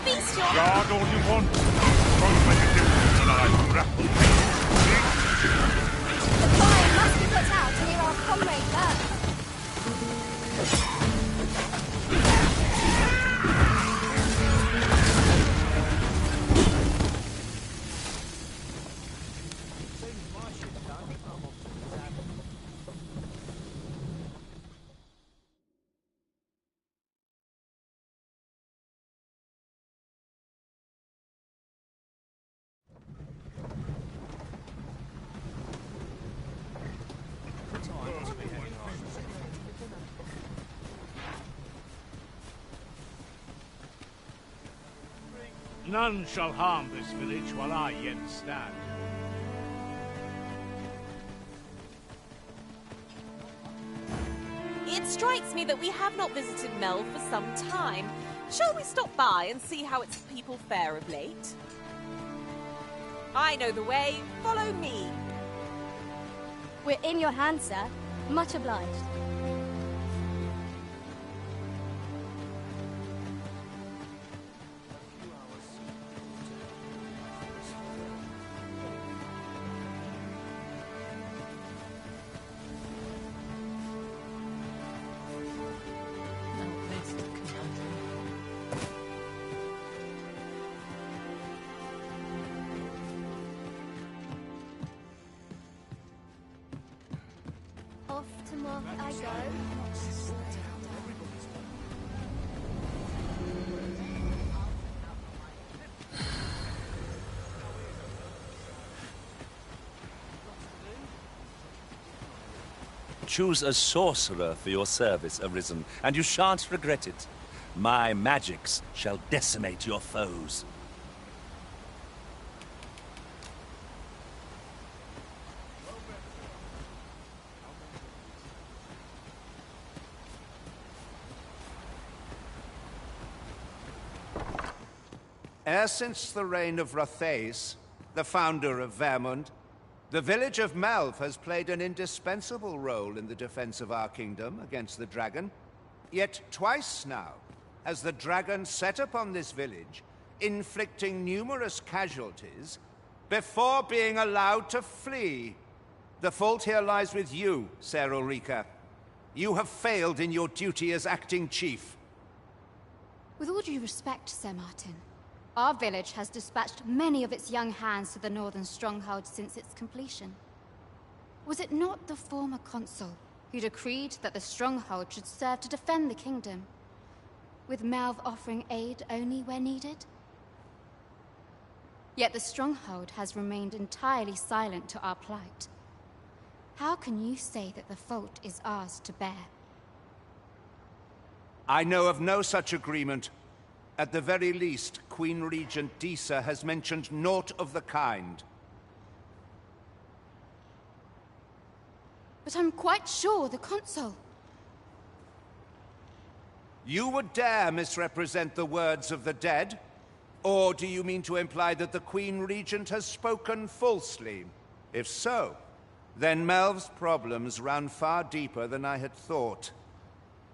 [SPEAKER 1] Feast your...
[SPEAKER 3] Guard all you want. Don't make a difference, and I'll grapple you.
[SPEAKER 17] The fire must be put out to hear our comrade burn.
[SPEAKER 22] None shall harm this village while I yet stand.
[SPEAKER 1] It strikes me that we have not visited Mel for some time. Shall we stop by and see how its people fare of late? I know the way. Follow me.
[SPEAKER 17] We're in your hands, sir. Much obliged. Off to market I go.
[SPEAKER 13] Choose a sorcerer for your service, Arisen, and you shan't regret it. My magics shall decimate your foes.
[SPEAKER 10] E'er since the reign of Rothaeus, the founder of Vermund, the village of Malv has played an indispensable role in the defense of our kingdom against the dragon. Yet twice now, has the dragon set upon this village, inflicting numerous casualties, before being allowed to flee. The fault here lies with you, Ser Ulrika. You have failed in your duty as acting chief.
[SPEAKER 17] With all due respect, Sir Martin, our village has dispatched many of its young hands to the northern stronghold since its completion. Was it not the former consul who decreed that the stronghold should serve to defend the kingdom, with Melv offering aid only where needed? Yet the stronghold has remained entirely silent to our plight. How can you say that the fault is ours to bear?
[SPEAKER 10] I know of no such agreement. At the very least, Queen Regent Disa has mentioned naught of the kind.
[SPEAKER 17] But I'm quite sure the consul...
[SPEAKER 10] You would dare misrepresent the words of the dead? Or do you mean to imply that the Queen Regent has spoken falsely? If so, then Melv's problems run far deeper than I had thought.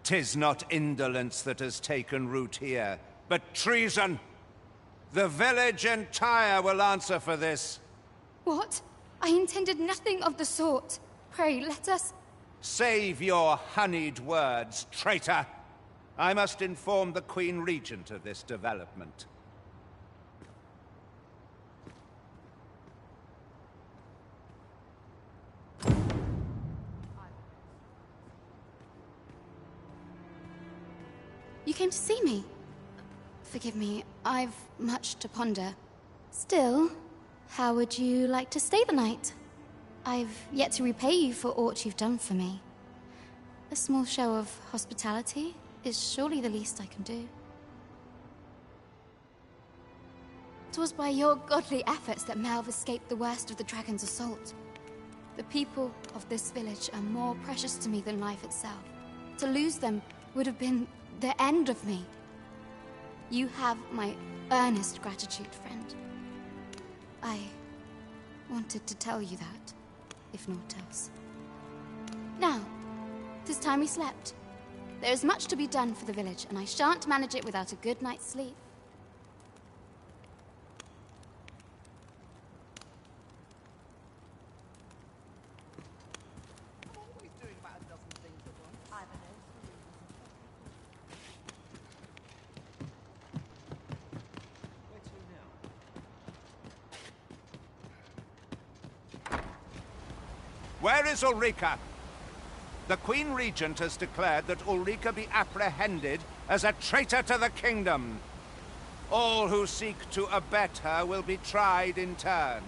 [SPEAKER 10] 'Tis not indolence that has taken root here, but treason. The village entire will answer for this.
[SPEAKER 17] What? I intended nothing of the sort. Pray, let us...
[SPEAKER 10] Save your honeyed words, traitor. I must inform the Queen Regent of this development.
[SPEAKER 17] You came to see me? Forgive me, I've much to ponder. Still, how would you like to stay the night? I've yet to repay you for aught you've done for me. A small show of hospitality is surely the least I can do. 'Twas by your godly efforts that Melv escaped the worst of the dragon's assault. The people of this village are more precious to me than life itself. To lose them would have been the end of me. You have my earnest gratitude, friend. I wanted to tell you that, if naught else. Now, 'tis time we slept. There is much to be done for the village, and I shan't manage it without a good night's sleep.
[SPEAKER 10] Where is Ulrika? The Queen Regent has declared that Ulrika be apprehended as a traitor to the kingdom. All who seek to abet her will be tried in turn.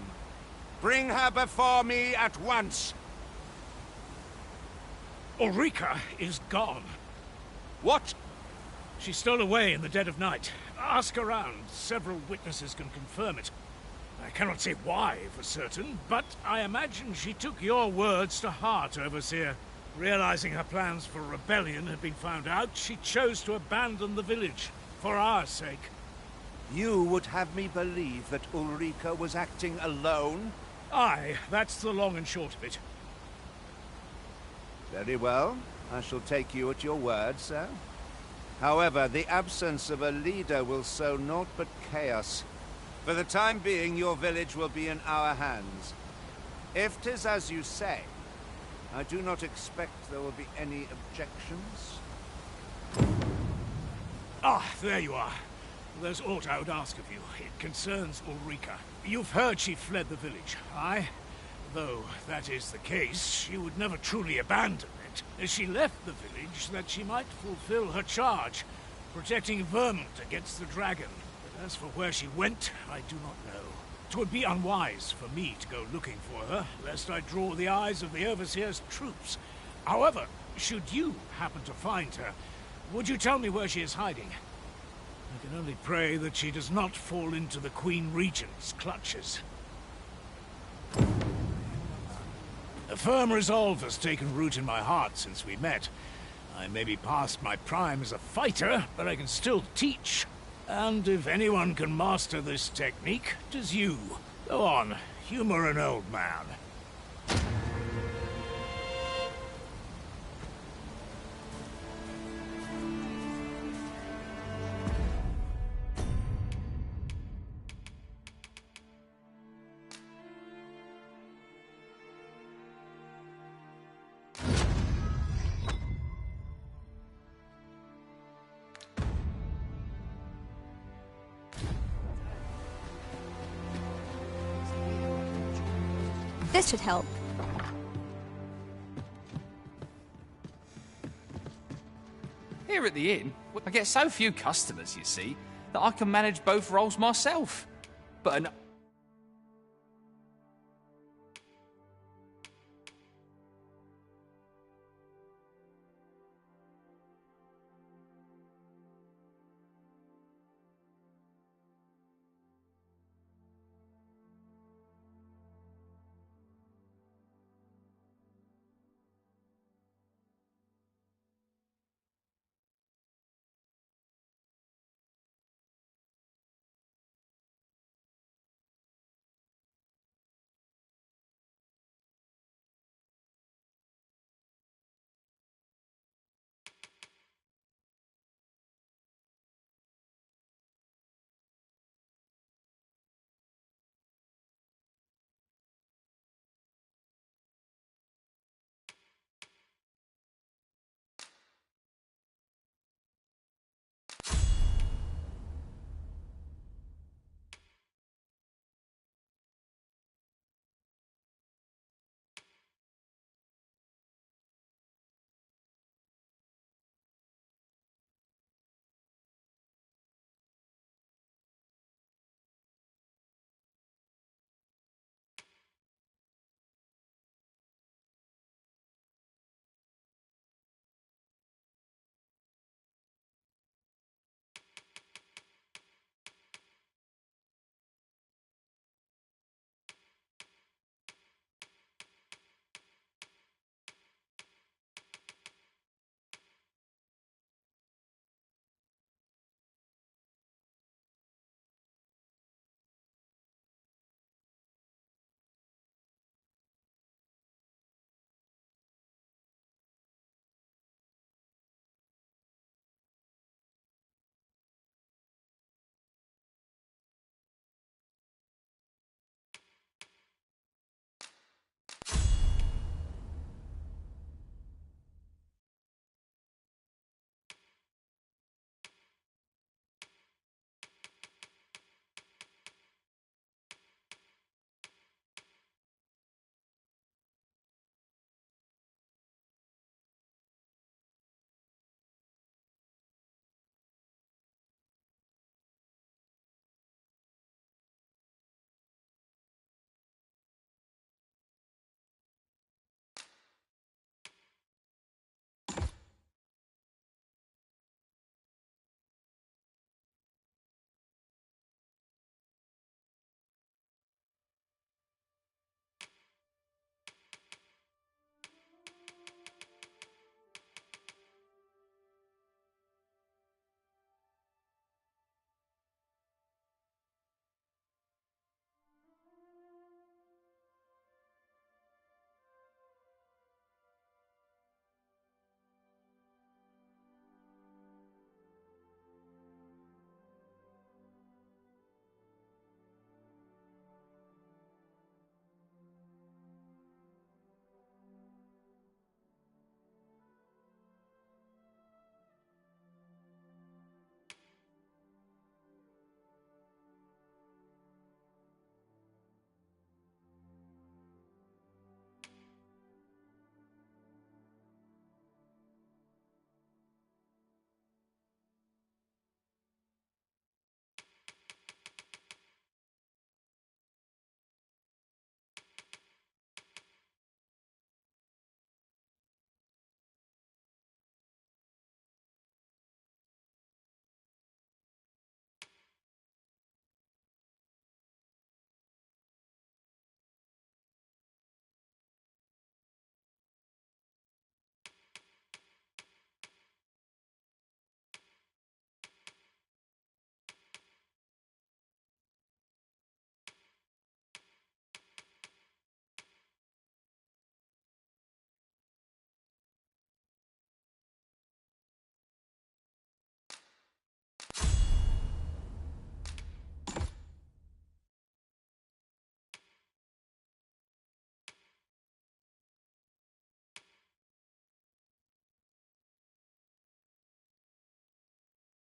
[SPEAKER 10] Bring her before me at once.
[SPEAKER 22] Ulrika is gone.
[SPEAKER 10] What?
[SPEAKER 22] She stole away in the dead of night. Ask around. Several witnesses can confirm it. I cannot say why for certain, but I imagine she took your words to heart, Overseer. Realizing her plans for rebellion had been found out, she chose to abandon the village, for our sake.
[SPEAKER 10] You would have me believe that Ulrika was acting alone?
[SPEAKER 22] Aye, that's the long and short of it.
[SPEAKER 10] Very well. I shall take you at your word, sir. However, the absence of a leader will sow naught but chaos. For the time being, your village will be in our hands. If 'tis as you say, I do not expect there will be any objections.
[SPEAKER 22] Ah, there you are. There's aught I would ask of you. It concerns Ulrika. You've heard she fled the village, aye? Though that is the case, she would never truly abandon it. She left the village that she might fulfill her charge, protecting Vermont against the dragon. But as for where she went, I do not know. 'Twould be unwise for me to go looking for her, lest I draw the eyes of the Overseer's troops. However, should you happen to find her, would you tell me where she is hiding? I can only pray that she does not fall into the Queen Regent's clutches. A firm resolve has taken root in my heart since we met. I may be past my prime as a fighter, but I can still teach. And if anyone can master this technique, 'tis you. Go on, humor an old man.
[SPEAKER 4] This should help.
[SPEAKER 14] Here at the inn, I get so few customers, you see, that I can manage both roles myself. But an...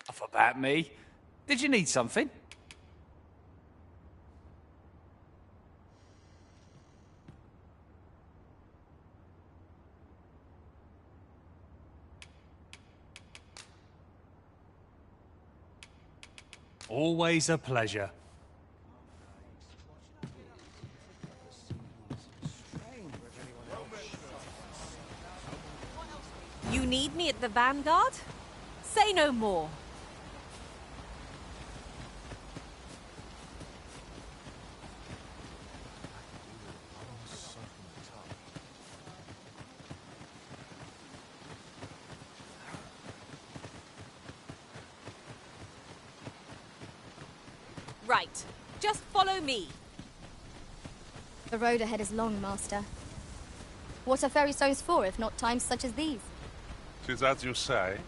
[SPEAKER 14] Off about me. Did you need something?
[SPEAKER 4] Always a pleasure.
[SPEAKER 1] You need me at the Vanguard? Say no more. Right. Just follow me.
[SPEAKER 11] The road ahead is long, Master. What are ferry stones for, if not times such as these?
[SPEAKER 3] 'Tis as you say.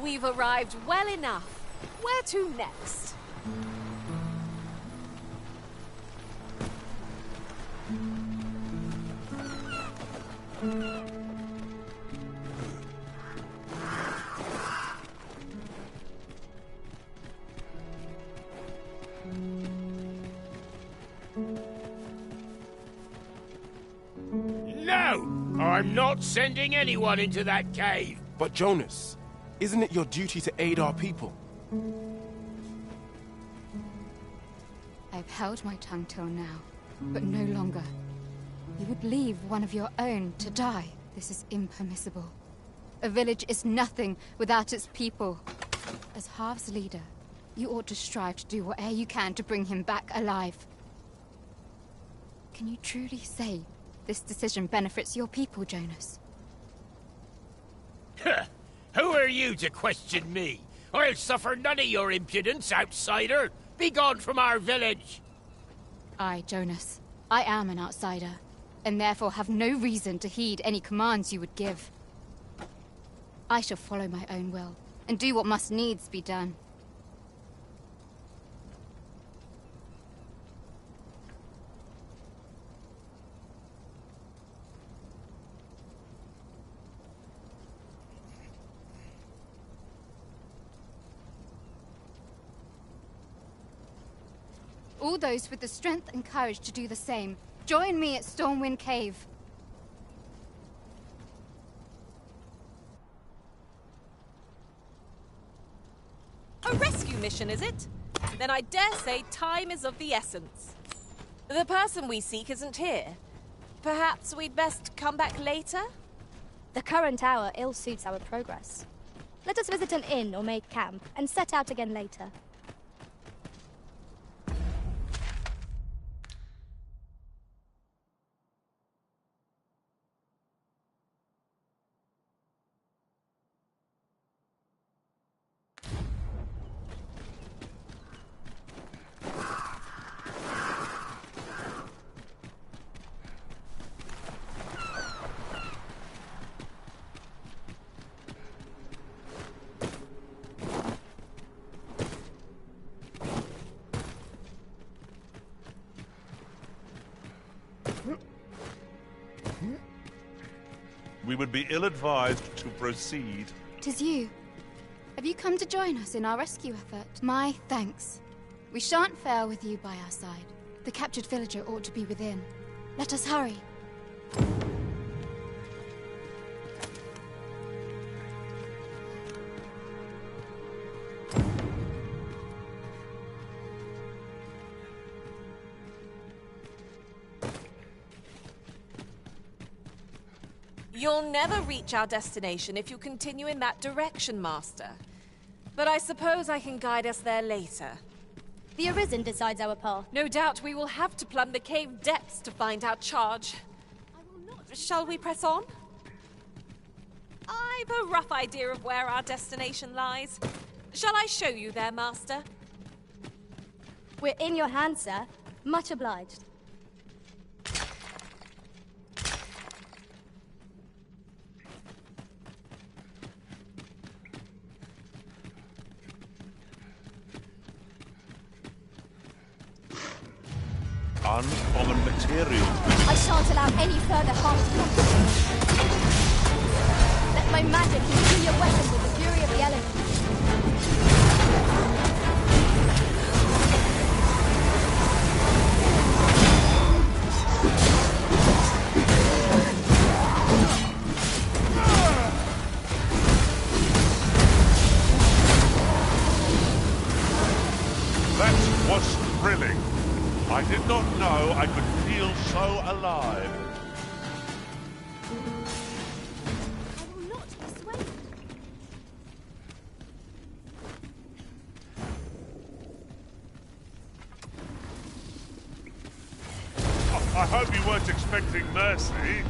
[SPEAKER 1] We've arrived well enough. Where to next?
[SPEAKER 22] No! I'm not sending anyone into that cave.
[SPEAKER 23] But Jonas, isn't it your duty to aid our people?
[SPEAKER 17] I've held my tongue till now, but no longer. You would leave one of your own to die. This is impermissible. A village is nothing without its people. As Half's leader, you ought to strive to do whatever you can to bring him back alive. Can you truly say this decision benefits your people, Jonas?
[SPEAKER 22] Who are you to question me? I'll suffer none of your impudence, outsider. Be gone from our village.
[SPEAKER 17] I, Jonas, I am an outsider, and therefore have no reason to heed any commands you would give. I shall follow my own will, and do what must needs be done. All those with the strength and courage to do the same, join me at Stormwind Cave.
[SPEAKER 1] A rescue mission, is it? Then I dare say time is of the essence. The person we seek isn't here. Perhaps we'd best come back later?
[SPEAKER 11] The current hour ill suits our progress. Let us visit an inn or make camp, and set out again later.
[SPEAKER 3] We would be ill-advised to proceed.
[SPEAKER 17] 'Tis you. Have you come to join us in our rescue effort? My thanks. We shan't fail with you by our side. The captured villager ought to be within. Let us hurry.
[SPEAKER 1] You'll never reach our destination if you continue in that direction, Master. But I suppose I can guide us there later.
[SPEAKER 11] The Arisen decides our path.
[SPEAKER 1] No doubt we will have to plumb the cave depths to find our charge. Shall we press on? I've a rough idea of where our destination lies. Shall I show you there, Master?
[SPEAKER 11] We're in your hands, sir. Much obliged.
[SPEAKER 3] Uncommon material.
[SPEAKER 11] I shan't allow any further harm to come to you. Let my magic imbue your weapon with the fury of the elements.
[SPEAKER 3] That was thrilling. I did not know I could feel so alive.
[SPEAKER 11] I will not be swayed.
[SPEAKER 3] I hope you weren't expecting mercy.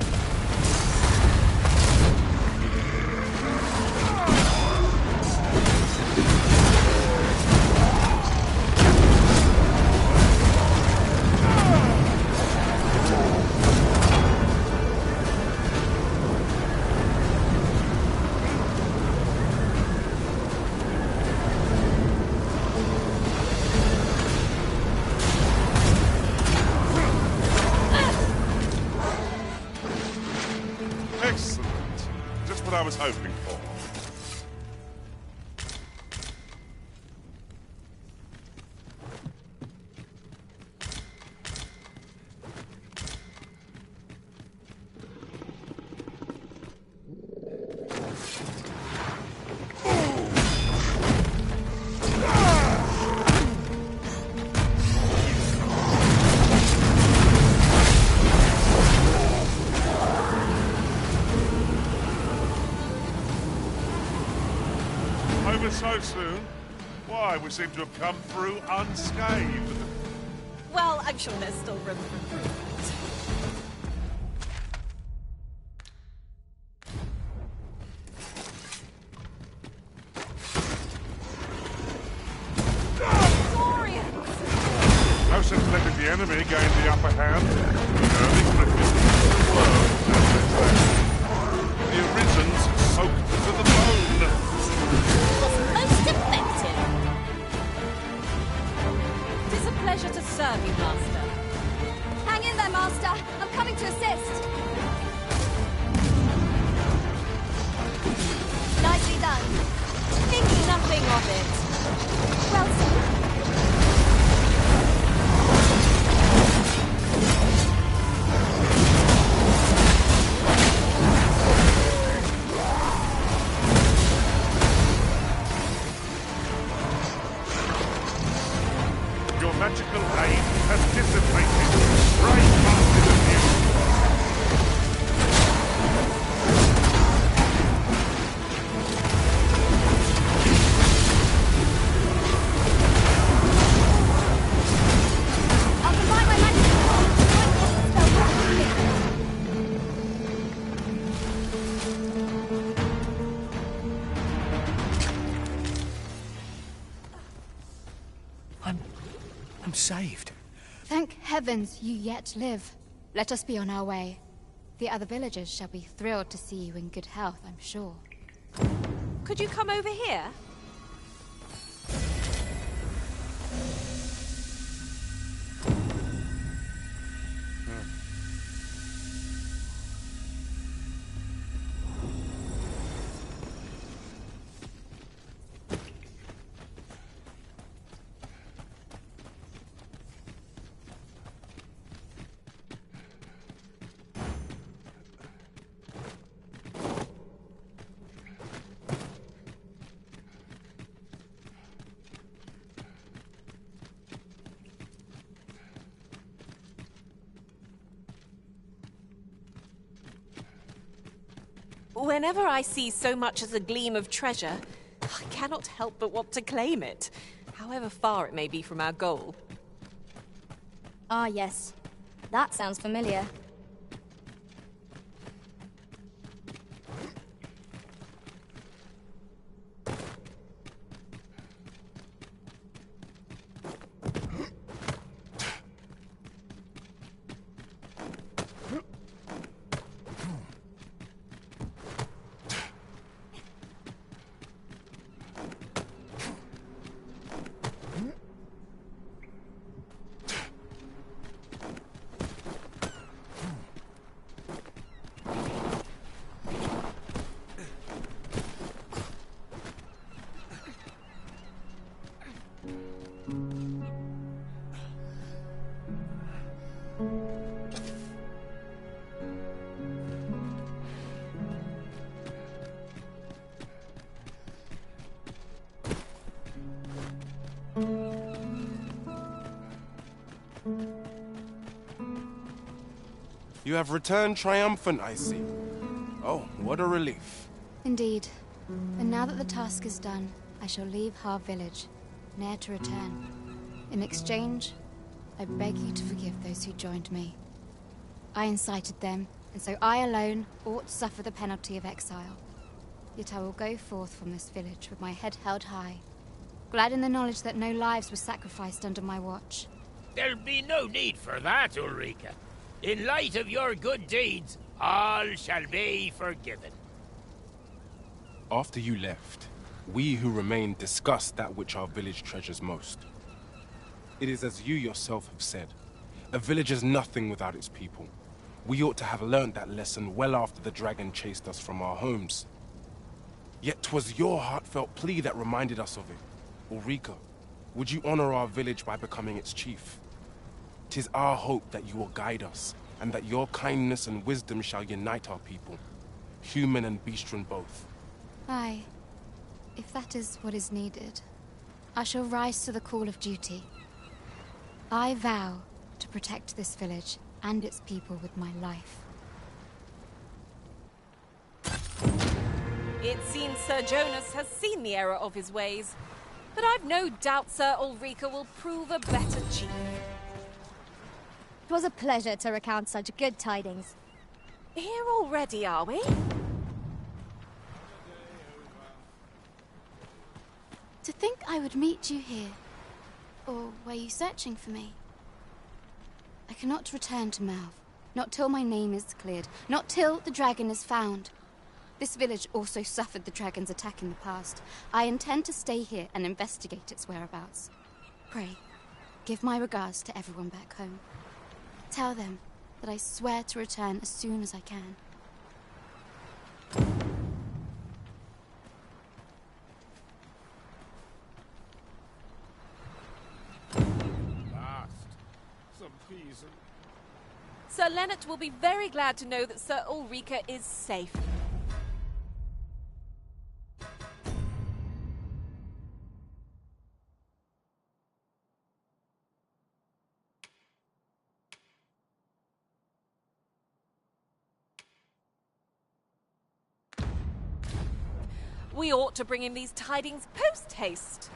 [SPEAKER 3] Excellent. Just what I was hoping for. Over so soon? Why, we seem to have come through unscathed.
[SPEAKER 1] Well, I'm sure there's still room for improvement.
[SPEAKER 3] No sense letting the enemy gain the upper hand. Early griffin the world. The Arisen's soaked to the bone.
[SPEAKER 1] Most effective. It is a pleasure to serve you, Master.
[SPEAKER 11] Hang in there, Master. I'm coming to assist. Nicely done.
[SPEAKER 1] Think nothing of it.
[SPEAKER 11] Well, sir.
[SPEAKER 3] Your magical aid has dissipated. Brave bastard of you.
[SPEAKER 11] I'll combine my magic
[SPEAKER 20] I'm saved.
[SPEAKER 17] Thank heavens you yet live. Let us be on our way. The other villagers shall be thrilled to see you in good health, I'm sure.
[SPEAKER 1] Could you come over here? Whenever I see so much as a gleam of treasure, I cannot help but want to claim it, however far it may be from our goal.
[SPEAKER 11] Ah, yes. That sounds familiar.
[SPEAKER 23] You have returned triumphant, I see. Oh, what a relief.
[SPEAKER 17] Indeed. And now that the task is done, I shall leave Har Village, ne'er to return. In exchange, I beg you to forgive those who joined me. I incited them, and so I alone ought to suffer the penalty of exile. Yet I will go forth from this village with my head held high, glad in the knowledge that no lives were sacrificed under my watch.
[SPEAKER 6] There'll be no need for that, Ulrika. In light of your good deeds, all shall be forgiven.
[SPEAKER 23] After you left, we who remained discussed that which our village treasures most. It is as you yourself have said, a village is nothing without its people. We ought to have learnt that lesson well after the dragon chased us from our homes. Yet 'twas your heartfelt plea that reminded us of it. Ulrika, would you honor our village by becoming its chief? 'Tis our hope that you will guide us, and that your kindness and wisdom shall unite our people, human and bestian both.
[SPEAKER 17] Aye, if that is what is needed, I shall rise to the call of duty. I vow to protect this village and its people with my life.
[SPEAKER 1] It seems Sir Jonas has seen the error of his ways, but I've no doubt Sir Ulrika will prove a better chief.
[SPEAKER 11] It was a pleasure to recount such good tidings.
[SPEAKER 1] Here already, are we?
[SPEAKER 17] To think I would meet you here. Or were you searching for me? I cannot return to Malv. Not till my name is cleared. Not till the dragon is found. This village also suffered the dragon's attack in the past. I intend to stay here and investigate its whereabouts. Pray, give my regards to everyone back home. Tell them that I swear to return as soon as I can.
[SPEAKER 23] Last. Some peas and...
[SPEAKER 1] Sir Leonard will be very glad to know that Sir Ulrika is safe. We ought to bring him these tidings post-haste.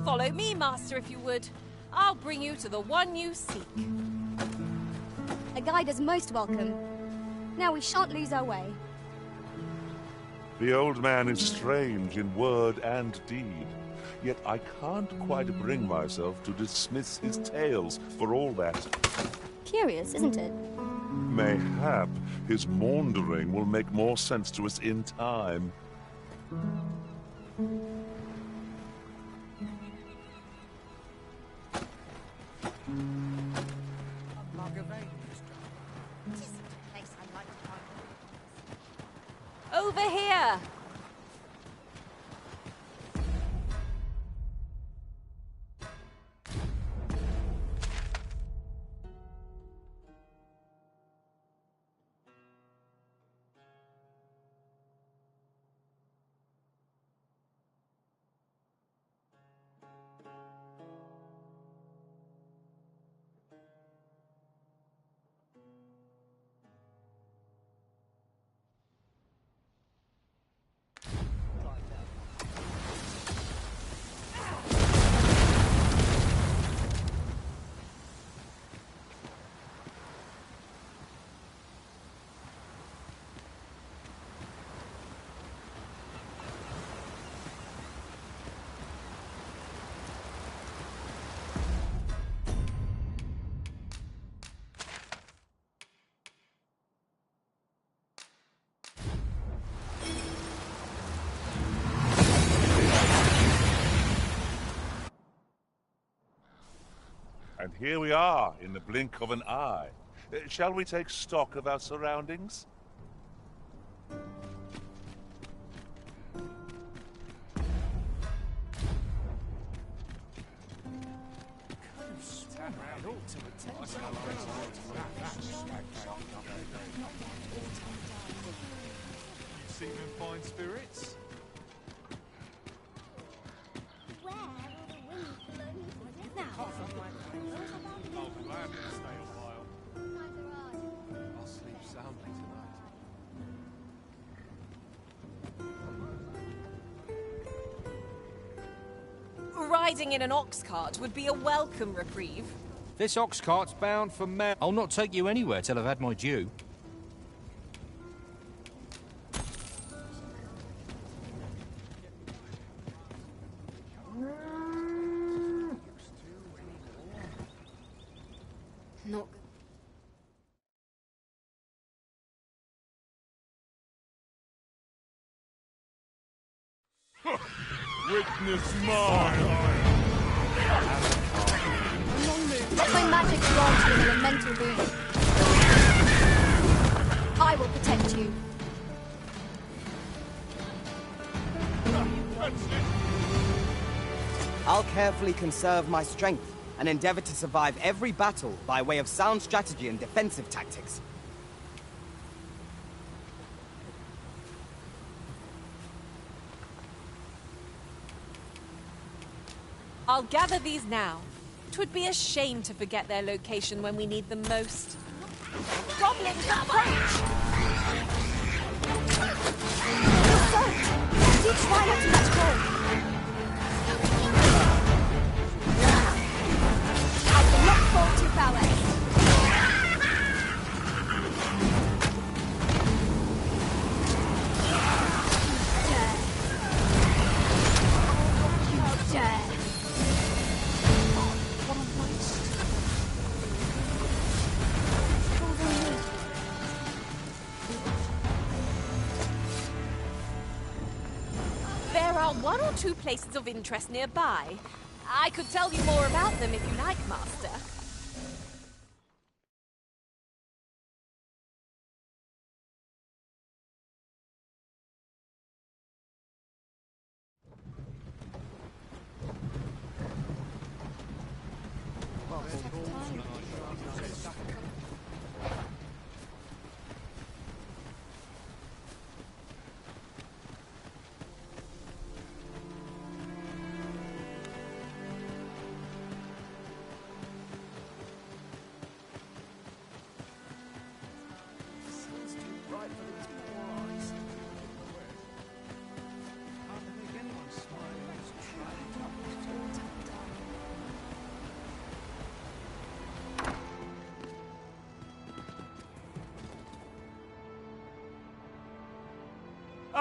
[SPEAKER 1] Follow me, Master, if you would. I'll bring you to the one you seek.
[SPEAKER 11] A guide is most welcome. Now we shan't lose our way.
[SPEAKER 3] The old man is strange in word and deed, yet I can't quite bring myself to dismiss his tales for all that.
[SPEAKER 11] Curious, isn't it?
[SPEAKER 3] Mayhap his maundering will make more sense to us in time.
[SPEAKER 1] Over here!
[SPEAKER 3] here we are, in the blink of an eye. Shall we take stock of our surroundings?
[SPEAKER 9] Seem in fine spirits?
[SPEAKER 11] Where will the wind blow me now?
[SPEAKER 9] I'll gladly stay a while. I'll sleep soundly tonight.
[SPEAKER 1] Riding in an ox cart would be a welcome reprieve.
[SPEAKER 14] This ox cart's bound for Mel. I'll not take you anywhere till I've had my due.
[SPEAKER 17] Not
[SPEAKER 3] Witness mine!
[SPEAKER 11] Let my magic grant you an elemental boon. I will protect you.
[SPEAKER 4] I'll carefully conserve my strength and endeavor to survive every battle by way of sound strategy and defensive tactics.
[SPEAKER 1] I'll gather these now. 'Twould be a shame to forget their location when we need them most. Goblins approach!
[SPEAKER 11] So, do try not to let go. I will not fall to prowess. You dare.
[SPEAKER 1] There are one or two places of interest nearby. I could tell you more about them if you like, Master.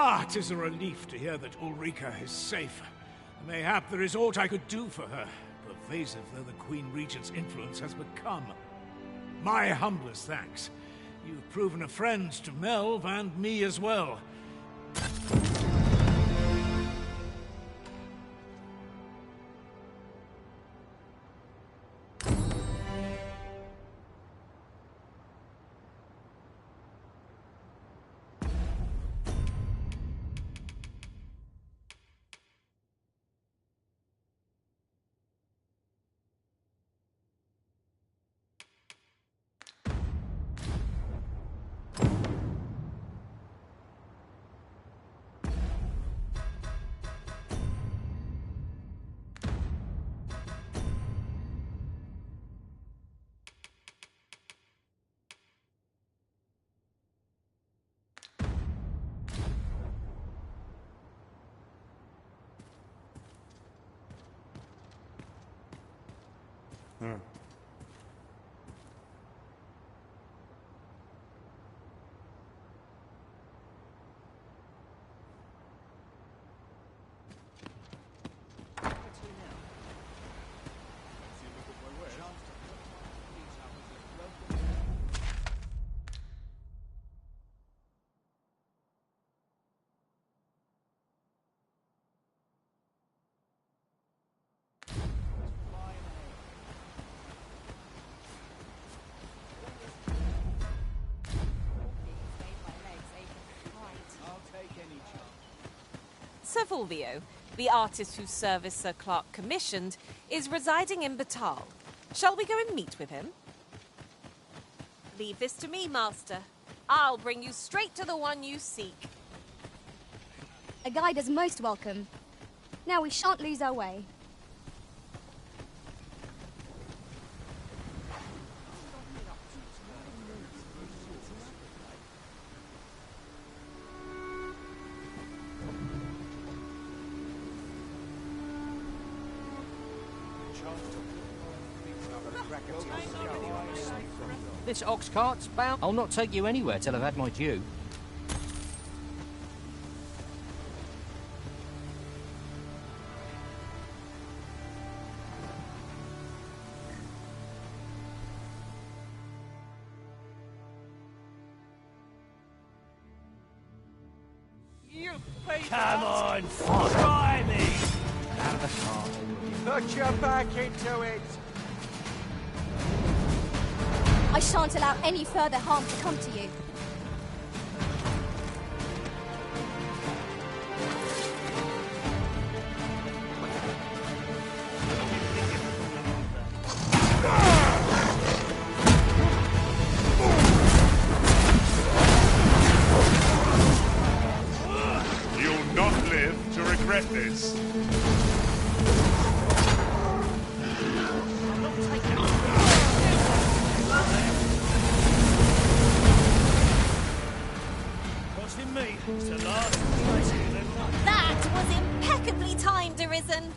[SPEAKER 22] Ah, 'tis a relief to hear that Ulrika is safe. Mayhap there is aught I could do for her, pervasive though the Queen Regent's influence has become. My humblest thanks. You've proven a friend to Melv and me as well.
[SPEAKER 1] Sir Fulvio, the artist whose service Sir Clark commissioned, is residing in Batal. Shall we go and meet with him? Leave this to me, Master. I'll bring you straight to the one you seek.
[SPEAKER 11] A guide is most welcome. Now we shan't lose our way.
[SPEAKER 7] This ox cart's bound. I'll not take you anywhere till I've had my due.
[SPEAKER 6] Come on, try me!
[SPEAKER 7] Out of the cart.
[SPEAKER 10] Put your back into it!
[SPEAKER 11] I shan't allow any further harm to come to you.
[SPEAKER 3] You'll not live to regret this.
[SPEAKER 6] Costing me. It's the last.
[SPEAKER 1] That was impeccably timed, Arisen.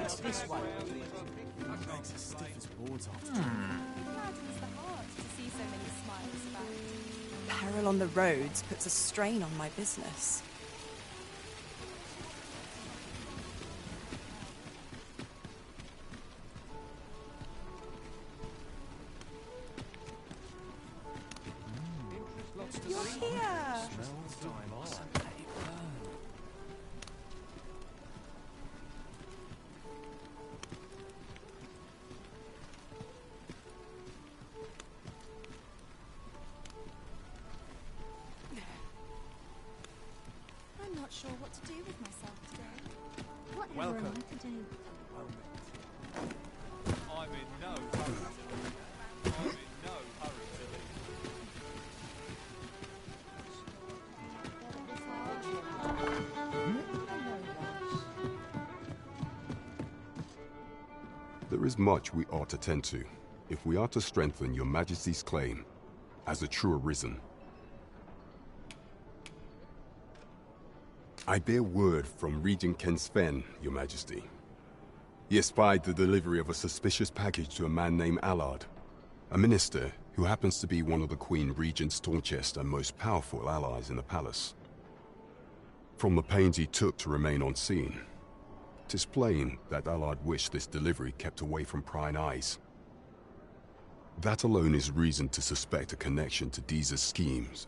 [SPEAKER 7] It's this way. Legs as stiff as boards after.
[SPEAKER 15] Gladdens the heart to see so many smiles about. Peril on the roads puts a strain on my business. You're here!
[SPEAKER 11] I'm not sure what to do with myself today. Whatever
[SPEAKER 10] Welcome.
[SPEAKER 11] am I to do?
[SPEAKER 10] I'm in no hurry to leave. I'm in no hurry to leave.
[SPEAKER 18] There is much we ought to tend to, if we are to strengthen your Majesty's claim as a true Arisen. I bear word from Regent Ken Sven, Your Majesty. He espied the delivery of a suspicious package to a man named Allard, a minister who happens to be one of the Queen Regent's staunchest and most powerful allies in the palace. From the pains he took to remain on scene, 'tis plain that Allard wished this delivery kept away from prying eyes. That alone is reason to suspect a connection to Deeza's schemes.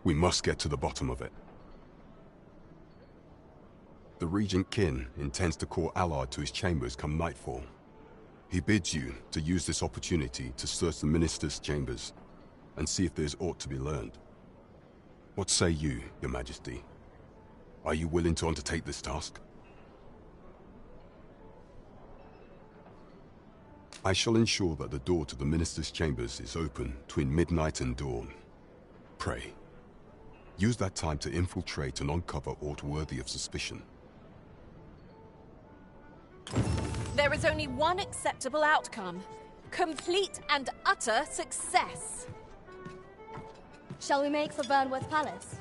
[SPEAKER 18] We must get to the bottom of it. The Regent Kin intends to call Allard to his chambers come nightfall. He bids you to use this opportunity to search the minister's chambers and see if there's aught to be learned. What say you, Your Majesty? Are you willing to undertake this task? I shall ensure that the door to the minister's chambers is open between midnight and dawn. Pray, use that time to infiltrate and uncover aught worthy of suspicion.
[SPEAKER 1] There is only one acceptable outcome. Complete and utter success.
[SPEAKER 11] Shall we make for Burnworth Palace?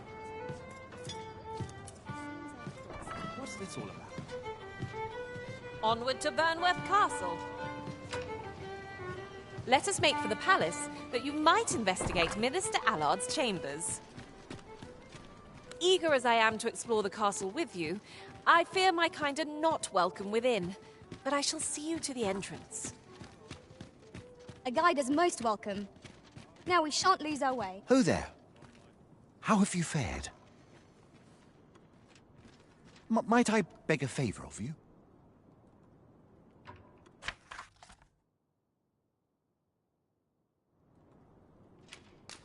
[SPEAKER 7] What's this all about?
[SPEAKER 1] Onward to Burnworth Castle. Let us make for the palace, that you might investigate Minister Allard's chambers. Eager as I am to explore the castle with you, I fear my kind are not welcome within, but I shall see you to the entrance.
[SPEAKER 11] A guide is most welcome. Now we shan't lose our way.
[SPEAKER 10] Ho there. How have you fared? Might I beg a favor of you?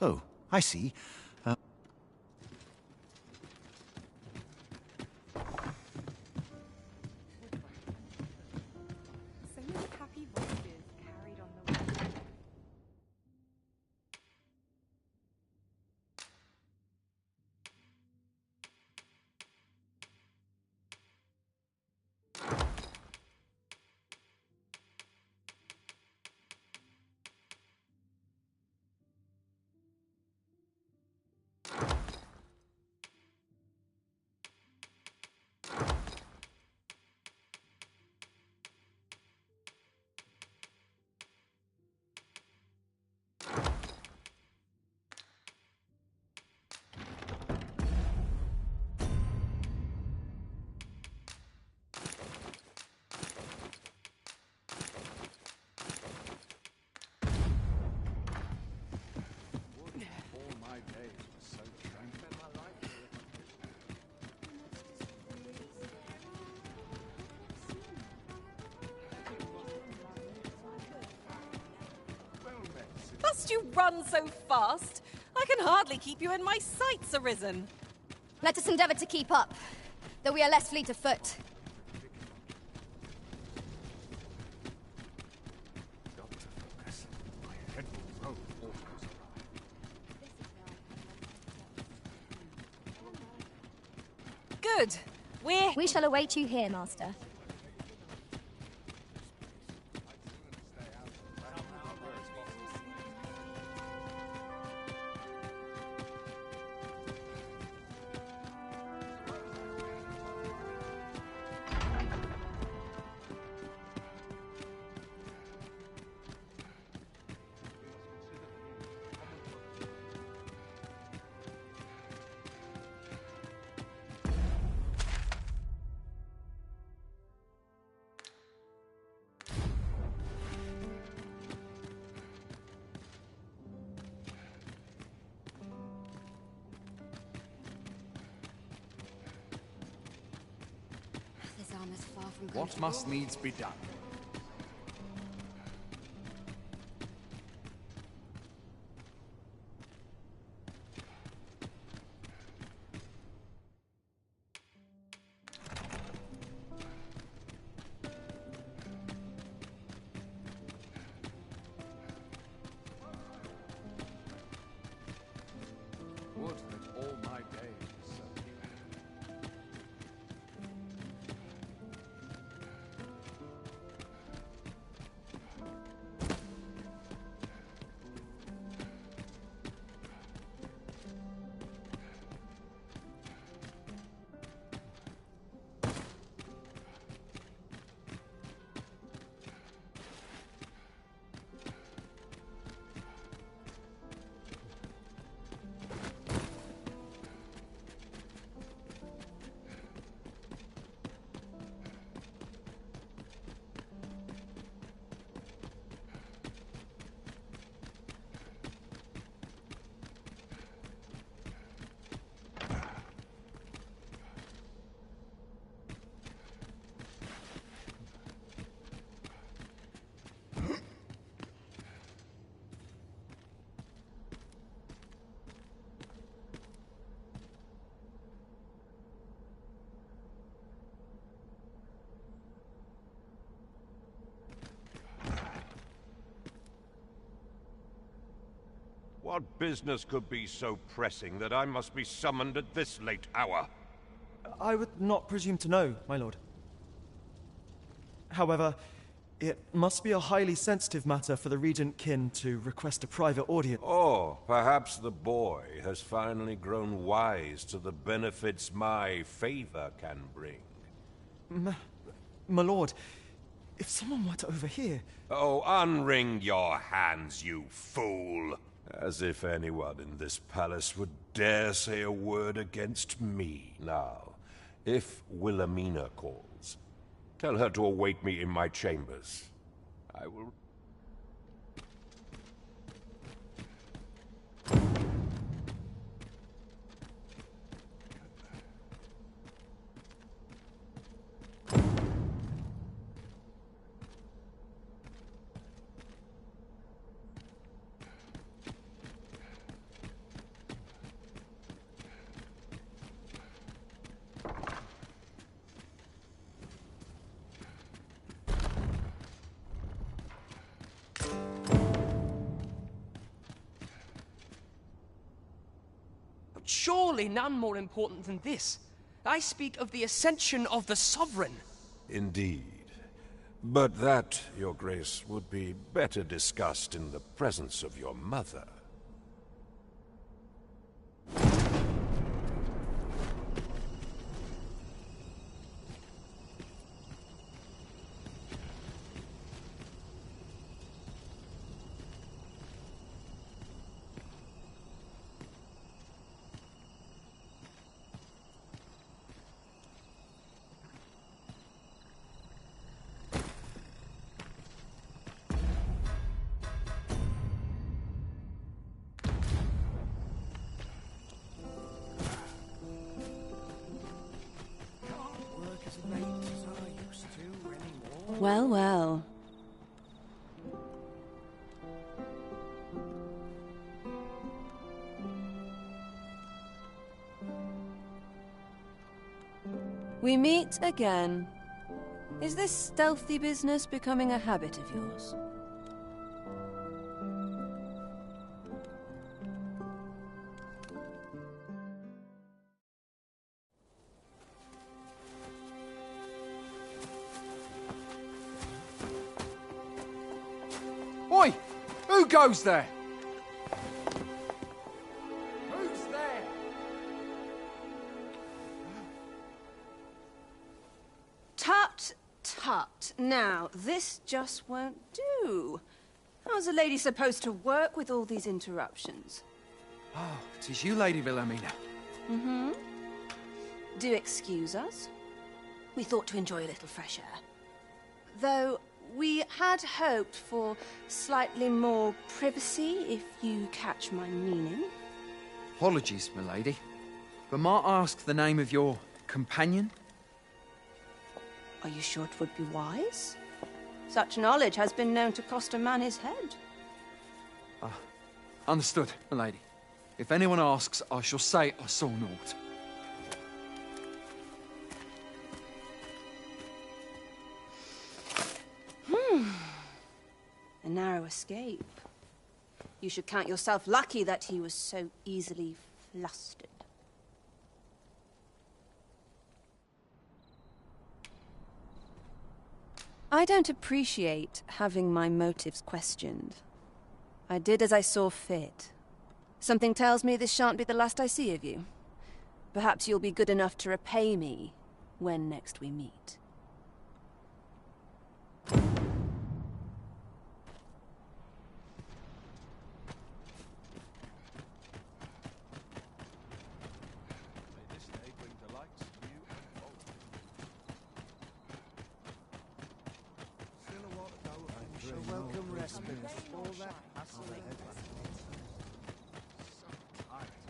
[SPEAKER 10] Oh, I see.
[SPEAKER 15] So many happy voices carried on the wind.
[SPEAKER 1] Must you run so fast? I can hardly keep you in my sights, Arisen.
[SPEAKER 11] Let us endeavor to keep up, though we are less fleet of foot.
[SPEAKER 1] Good.
[SPEAKER 11] We shall await you here, Master.
[SPEAKER 17] This arm is far from
[SPEAKER 7] What must needs be done? Would that all my days served you.
[SPEAKER 2] What business could be so pressing that I must be summoned at this late hour?
[SPEAKER 8] I would not presume to know, my lord. However, it must be a highly sensitive matter for the Regent Kin to request a private audience.
[SPEAKER 2] Or perhaps the boy has finally grown wise to the benefits my favor can bring.
[SPEAKER 8] My lord, if someone were to overhear...
[SPEAKER 2] Oh, unwring your hands, you fool! As if anyone in this palace would dare say a word against me. Now, if Wilhelmina calls, tell her to await me in my chambers. I will...
[SPEAKER 20] surely none more important than this. I speak of the ascension of the Sovereign.
[SPEAKER 2] Indeed. But that, Your Grace, would be better discussed in the presence of your mother.
[SPEAKER 16] Well, well. We meet again. Is this stealthy business becoming a habit of yours?
[SPEAKER 14] Oi! Who goes there? Who's there?
[SPEAKER 16] Tut, tut. Now, this just won't do. How's a lady supposed to work with all these interruptions?
[SPEAKER 14] Oh, 'tis you, Lady Wilhelmina.
[SPEAKER 16] Mm-hmm. Do excuse us. We thought to enjoy a little fresh air. Though we had hoped for slightly more privacy, if you catch my meaning.
[SPEAKER 19] Apologies, milady. But might I ask the name of your companion?
[SPEAKER 16] Are you sure it would be wise? Such knowledge has been known to cost a man his head.
[SPEAKER 19] Understood, milady. If anyone asks, I shall say I saw naught.
[SPEAKER 16] A narrow escape. You should count yourself lucky that he was so easily flustered. I don't appreciate having my motives questioned. I did as I saw fit. Something tells me this shan't be the last I see of you. Perhaps you'll be good enough to repay me when next we meet.
[SPEAKER 10] Welcome respite. All that hassle ahead.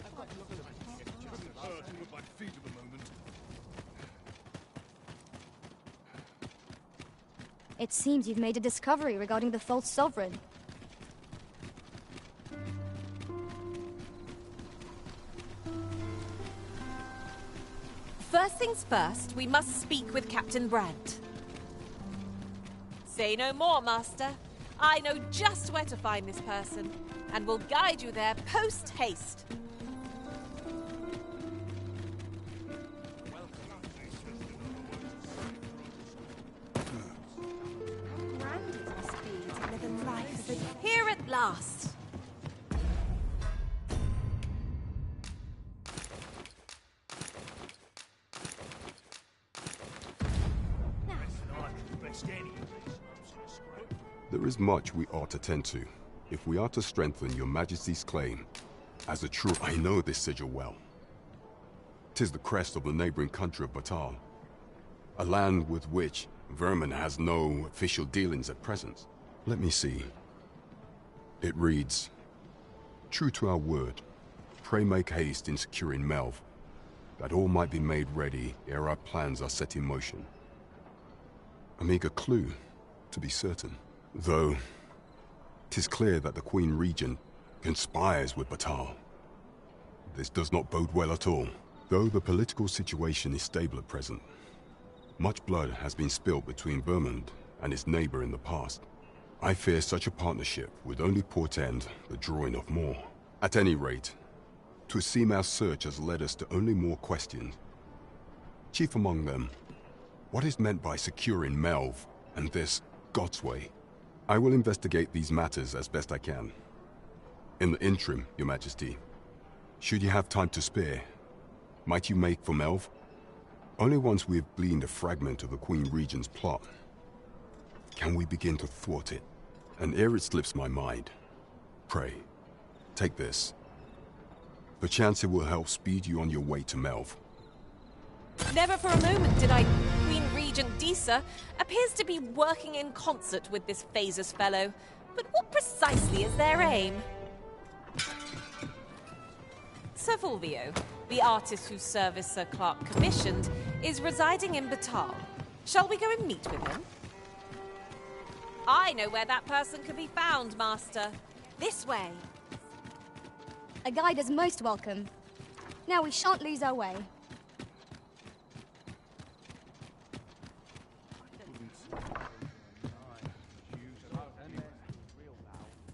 [SPEAKER 10] I've got to look at my feet at the moment.
[SPEAKER 11] It seems you've made a discovery regarding the false sovereign.
[SPEAKER 1] First things first, we must speak with Captain Brandt. Say no more, Master. I know just where to find this person, and will guide you there post-haste. Here at last.
[SPEAKER 18] There is much we ought to tend to, if we are to strengthen your Majesty's claim. As a true, I know this sigil well. 'Tis the crest of the neighboring country of Batal, a land with which Vermin has no official dealings at present. Let me see. It reads, "True to our word, pray make haste in securing Melv, that all might be made ready ere our plans are set in motion." A meager clue, to be certain. Though, 'tis clear that the Queen Regent conspires with Batal. This does not bode well at all. Though the political situation is stable at present, much blood has been spilled between Vermund and its neighbor in the past. I fear such a partnership would only portend the drawing of more. At any rate, 'Twould seem our search has led us to only more questions. Chief among them, what is meant by securing Melve and this God's way? I will investigate these matters as best I can. In the interim, Your Majesty, should you have time to spare, might you make for Melve? Only once we have gleaned a fragment of the Queen Regent's plot can we begin to thwart it. And ere it slips my mind, pray, take this. Perchance it will help speed you on your way to Melve.
[SPEAKER 1] Never for a moment did I... Queen Regent Disa appears to be working in concert with this Phasus fellow. But what precisely is their aim? Sir Fulvio, the artist whose service Sir Clark commissioned, is residing in Batal. Shall we go and meet with him? I know where that person can be found, Master. This way.
[SPEAKER 11] A guide is most welcome. Now we shan't lose our way.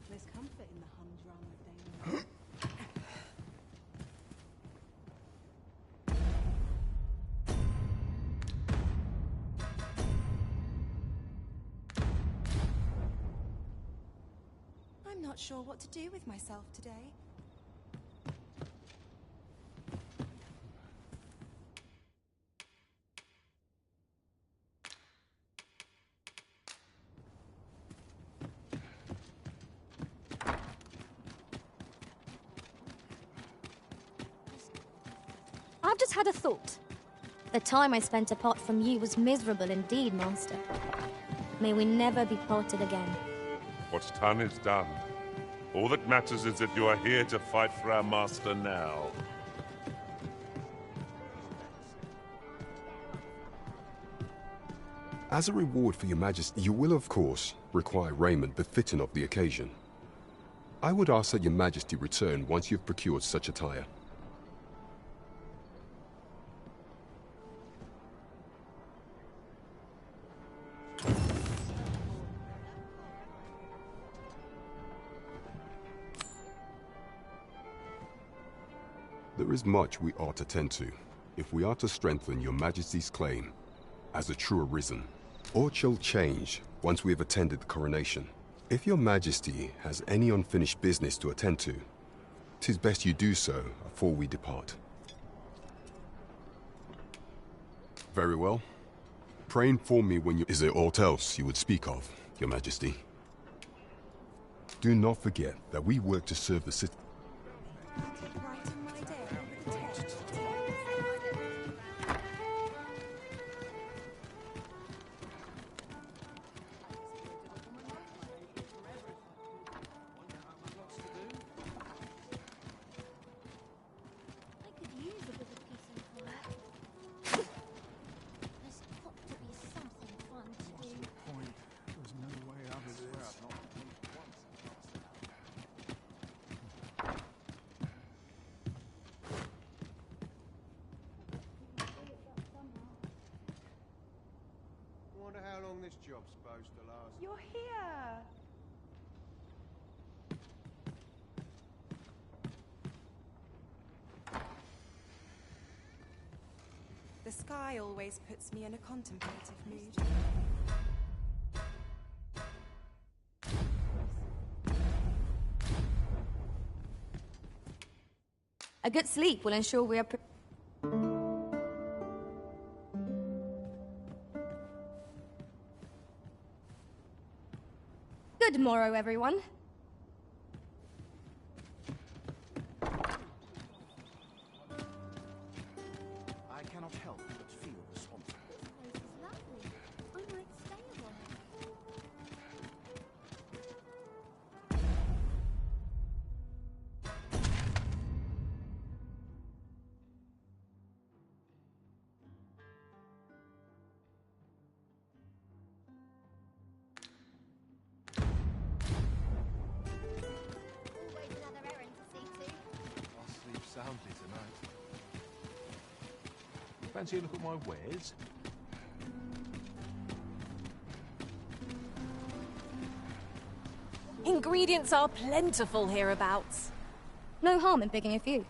[SPEAKER 7] There's comfort in the humdrum of daily.
[SPEAKER 15] I'm not sure what to do with myself today.
[SPEAKER 11] I've just had a thought. The time I spent apart from you was miserable indeed, Master. May we never be parted again.
[SPEAKER 3] What's done is done. All that matters is that you are here to fight for our master now.
[SPEAKER 18] As a reward for Your Majesty, you will of course require raiment befitting of the occasion. I would ask that Your Majesty return once you've procured such attire. There is much we ought to tend to, if we are to strengthen Your Majesty's claim as a true Arisen. Aught shall change once we have attended the coronation. If Your Majesty has any unfinished business to attend to, 'tis best you do so before we depart. Very well. Pray inform me when you... Is there aught else you would speak of, Your Majesty? Do not forget that we work to serve the city.
[SPEAKER 10] Wonder how long this job's supposed to last.
[SPEAKER 15] You're here! The sky always puts me in a contemplative mood.
[SPEAKER 11] A good sleep will ensure we are... Good morrow, everyone.
[SPEAKER 10] I cannot help but feel responsible.
[SPEAKER 11] This is lovely. I might stay a while. Always another errand to see to.
[SPEAKER 23] I'll sleep soundly tonight. Fancy a look at my wares?
[SPEAKER 1] Ingredients are plentiful hereabouts.
[SPEAKER 11] No harm in picking a few.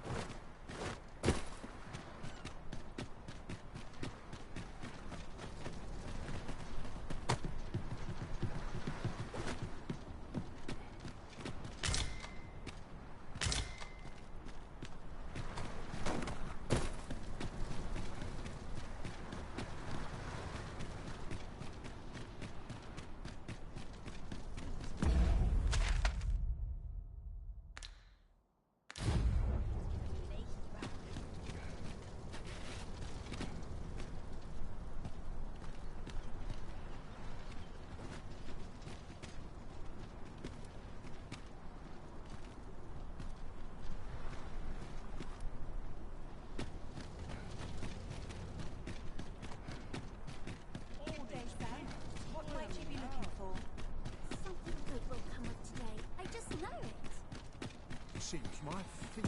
[SPEAKER 10] my feet.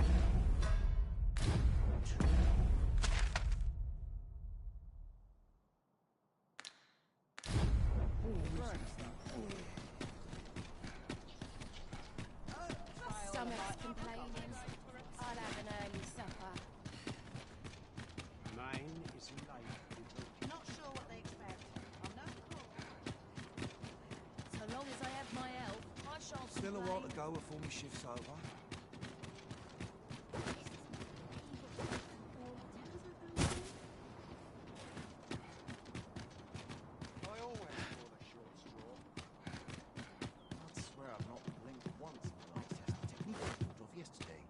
[SPEAKER 17] Stomach's complaining. I'll have an early supper.
[SPEAKER 10] Mine is late.
[SPEAKER 5] Not sure what they expect. I'm no cook.
[SPEAKER 12] So long as I have my help, I shan't
[SPEAKER 10] Still a
[SPEAKER 12] complain.
[SPEAKER 10] while to go before my shift's over. I always wore the short straw. I'd swear I've not blinked once in the last test. The technique I pulled off yesterday.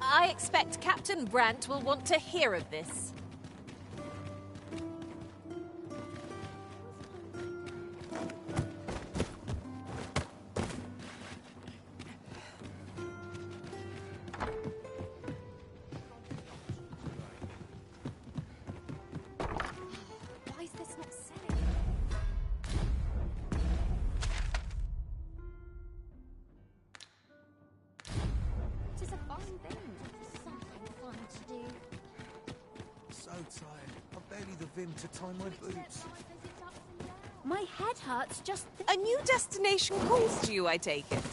[SPEAKER 1] I expect Captain Brandt will want to hear of this.
[SPEAKER 11] Why is this not selling? It is a fine thing. Something fun to do.
[SPEAKER 10] So tired. I've barely the vim to tie my boots.
[SPEAKER 11] My head hurts just...
[SPEAKER 1] A new destination calls to you, I take it.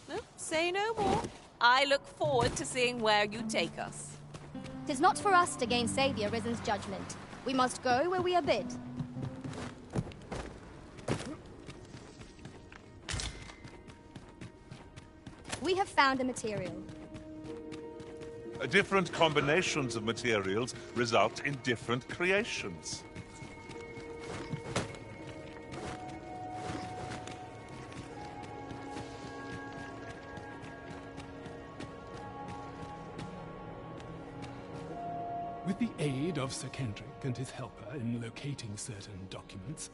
[SPEAKER 1] No, say no more. I look forward to seeing where you take us.
[SPEAKER 11] 'Tis not for us to gainsay the Arisen's judgment. We must go where we are bid. We have found a material.
[SPEAKER 3] Different combinations of materials result in different creations.
[SPEAKER 21] With the aid of Sir Kendrick and his helper in locating certain documents,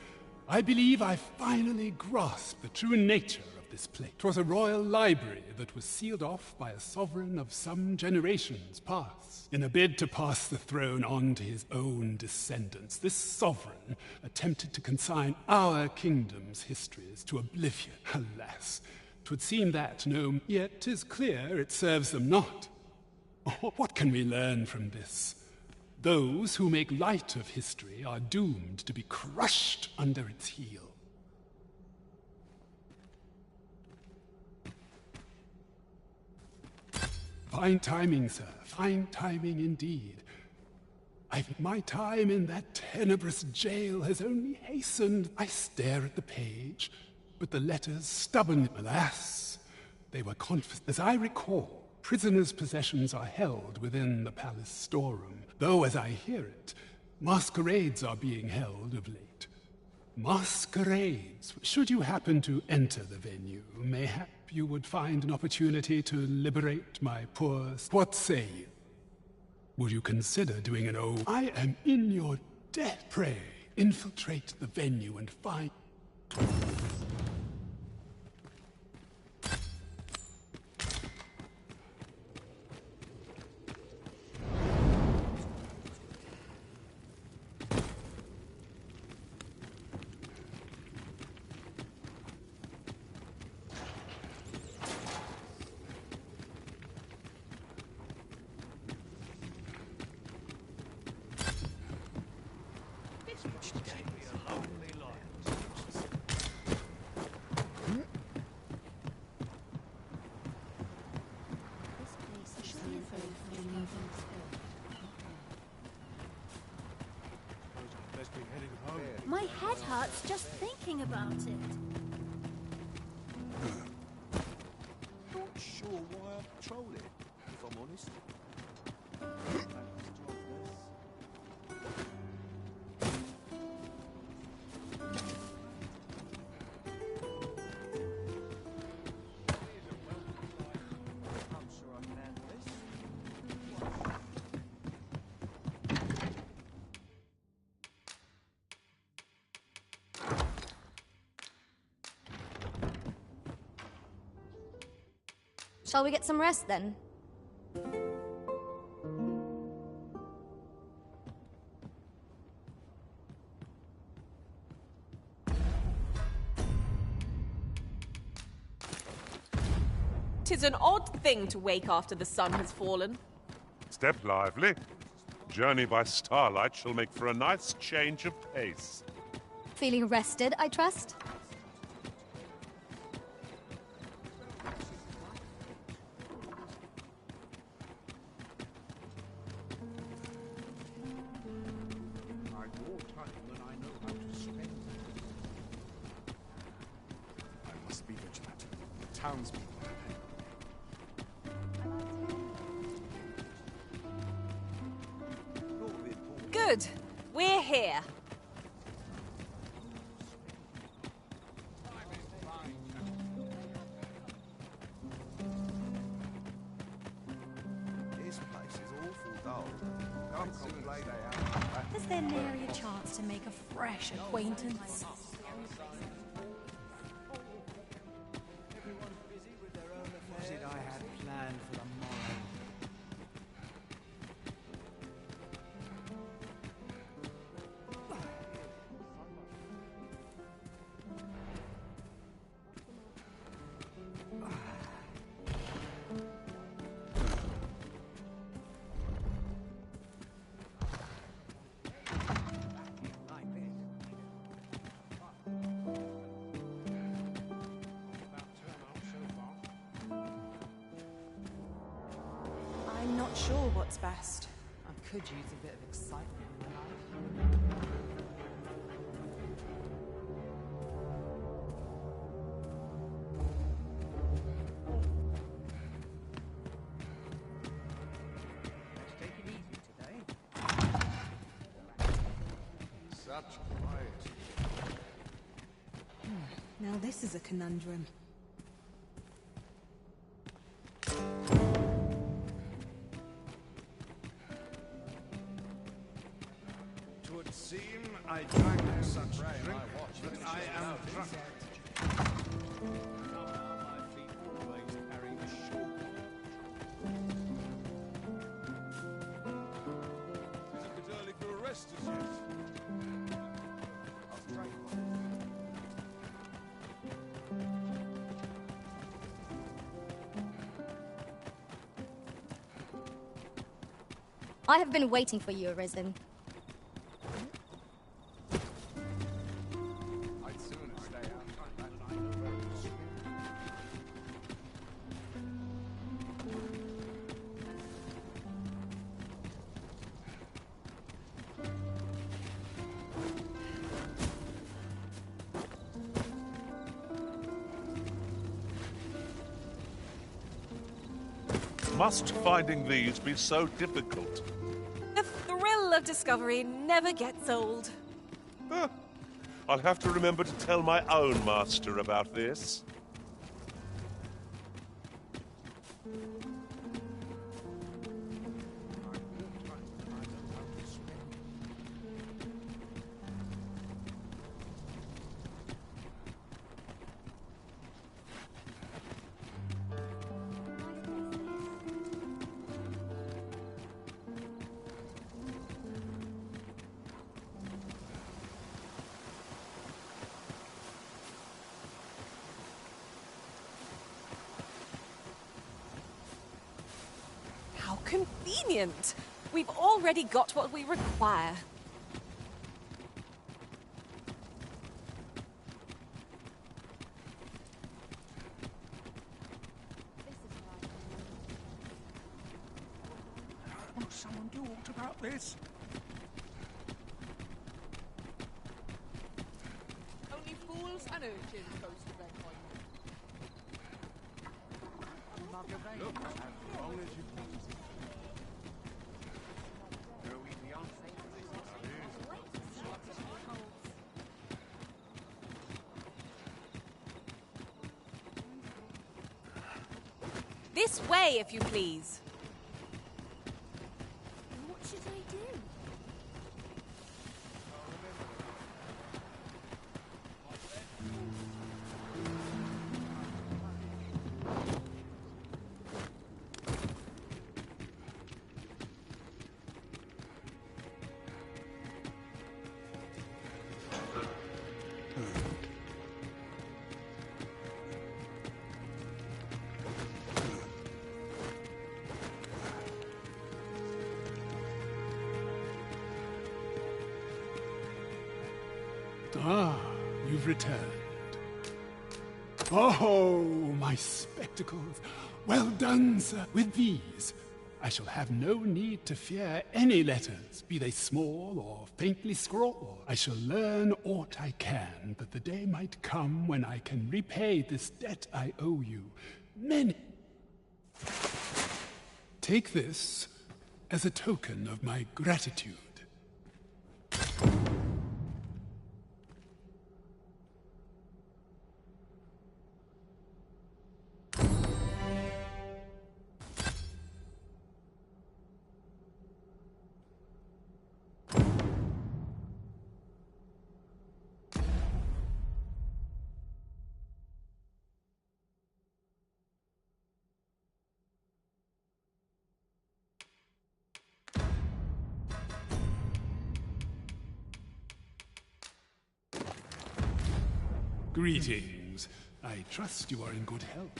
[SPEAKER 21] I believe I finally grasped the true nature of this plate. 'Twas a royal library that was sealed off by a sovereign of some generations past. In a bid to pass the throne on to his own descendants, this sovereign attempted to consign our kingdom's histories to oblivion. Alas, 'twould seem that no, yet 'tis clear it serves them not. What can we learn from this? Those who make light of history are doomed to be crushed under its heel. Fine timing, sir. Fine timing indeed. My time in that tenebrous jail has only hastened. I stare at the page, but the letters stubborn. Alas, they were confiscated. As I recall, prisoners' possessions are held within the palace storeroom, though, as I hear it, masquerades are being held of late. Masquerades. Should you happen to enter the venue, mayhap you would find an opportunity to liberate my poor... What say you? Would you consider doing an old... I am in your debt. Pray, infiltrate the venue and find...
[SPEAKER 12] My head hurts just thinking about it.
[SPEAKER 10] Not sure why I patrol it, if I'm honest.
[SPEAKER 11] Shall we get some rest then?
[SPEAKER 1] Tis an odd thing to wake after the sun has fallen.
[SPEAKER 3] Step lively. Journey by starlight shall make for a nice change of pace.
[SPEAKER 11] Feeling rested, I trust?
[SPEAKER 10] I must be vigilant. Townspeople.
[SPEAKER 1] Good. We're here.
[SPEAKER 10] This place is awful dull. Can't complain they have.
[SPEAKER 12] Is there nary a chance to make a fresh acquaintance?
[SPEAKER 19] What was it I had planned for the morrow?
[SPEAKER 15] I'm not sure what's best. I could use a bit of excitement in my life.
[SPEAKER 10] Take it easy today. Such quiet.
[SPEAKER 15] Now this is a conundrum.
[SPEAKER 10] Twould seem I drank such drink that I am drunk. My feet always carry the shore. It's a bit early for a rest as yet. I'll try
[SPEAKER 11] I have been waiting for you, Arisen.
[SPEAKER 10] I'd sooner stay out than I know where to swim.
[SPEAKER 3] Must finding these be so difficult?
[SPEAKER 1] The thrill of discovery never gets old.
[SPEAKER 3] I'll have to remember to tell my own master about this.
[SPEAKER 1] How convenient! We've already got what we require.
[SPEAKER 22] someone do aught about this?
[SPEAKER 5] Only fools and urchins goes to bed by night.
[SPEAKER 10] Look, as long as you please. Go eat the answer.
[SPEAKER 1] This way, if you please.
[SPEAKER 12] What should I do?
[SPEAKER 21] Ah, you've returned. Oh, my spectacles. Well done, sir. With these, I shall have no need to fear any letters, be they small or faintly scrawled. I shall learn aught I can, that the day might come when I can repay this debt I owe you. Many. Take this as a token of my gratitude. Greetings. I trust you are in good health.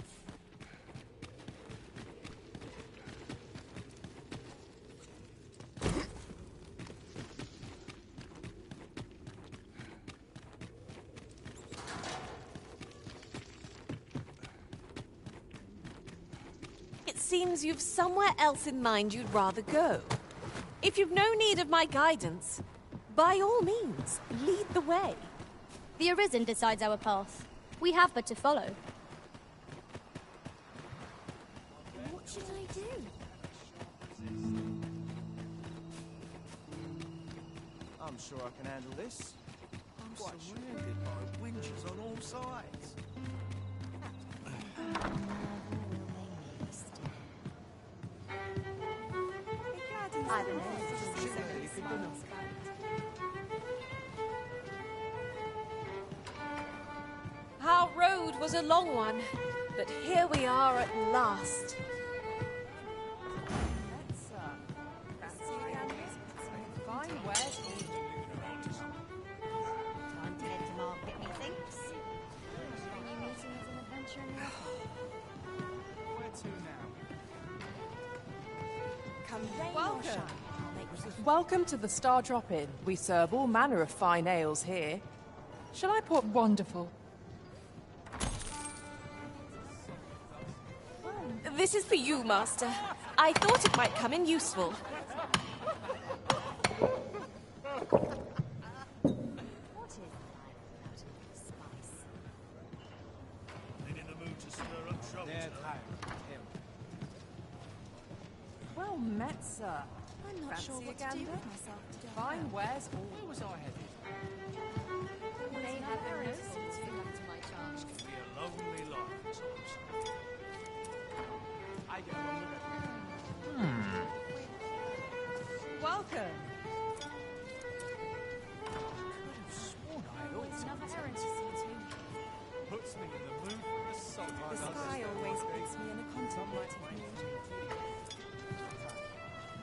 [SPEAKER 1] It seems you've somewhere else in mind you'd rather go. If you've no need of my guidance, by all means, lead the way.
[SPEAKER 11] The Arisen decides our path. We have but to follow.
[SPEAKER 12] What should I do?
[SPEAKER 7] I'm sure I can handle this. I'm surrounded by winches on all sides.
[SPEAKER 15] I don't know.
[SPEAKER 1] Our road was a long one, but here we are at last.
[SPEAKER 5] Fine wares. Time to head to market, methinks.
[SPEAKER 12] New meeting is an adventure in the
[SPEAKER 7] Where to now?
[SPEAKER 5] Come
[SPEAKER 15] Welcome.
[SPEAKER 5] Welcome to the Star Drop Inn. We serve all manner of fine ales here. Shall I put wonderful?
[SPEAKER 1] This is for you, Master. I thought it might come in useful.
[SPEAKER 5] Well met, sir.
[SPEAKER 12] I'm not
[SPEAKER 5] Fancy
[SPEAKER 12] sure what
[SPEAKER 5] a
[SPEAKER 12] to do
[SPEAKER 5] gander?
[SPEAKER 12] with myself today.
[SPEAKER 5] Fine wares all.
[SPEAKER 22] Where was I headed?
[SPEAKER 12] May have arrows to my charge.
[SPEAKER 22] Be a lonely life,
[SPEAKER 7] I get along with it.
[SPEAKER 5] Welcome.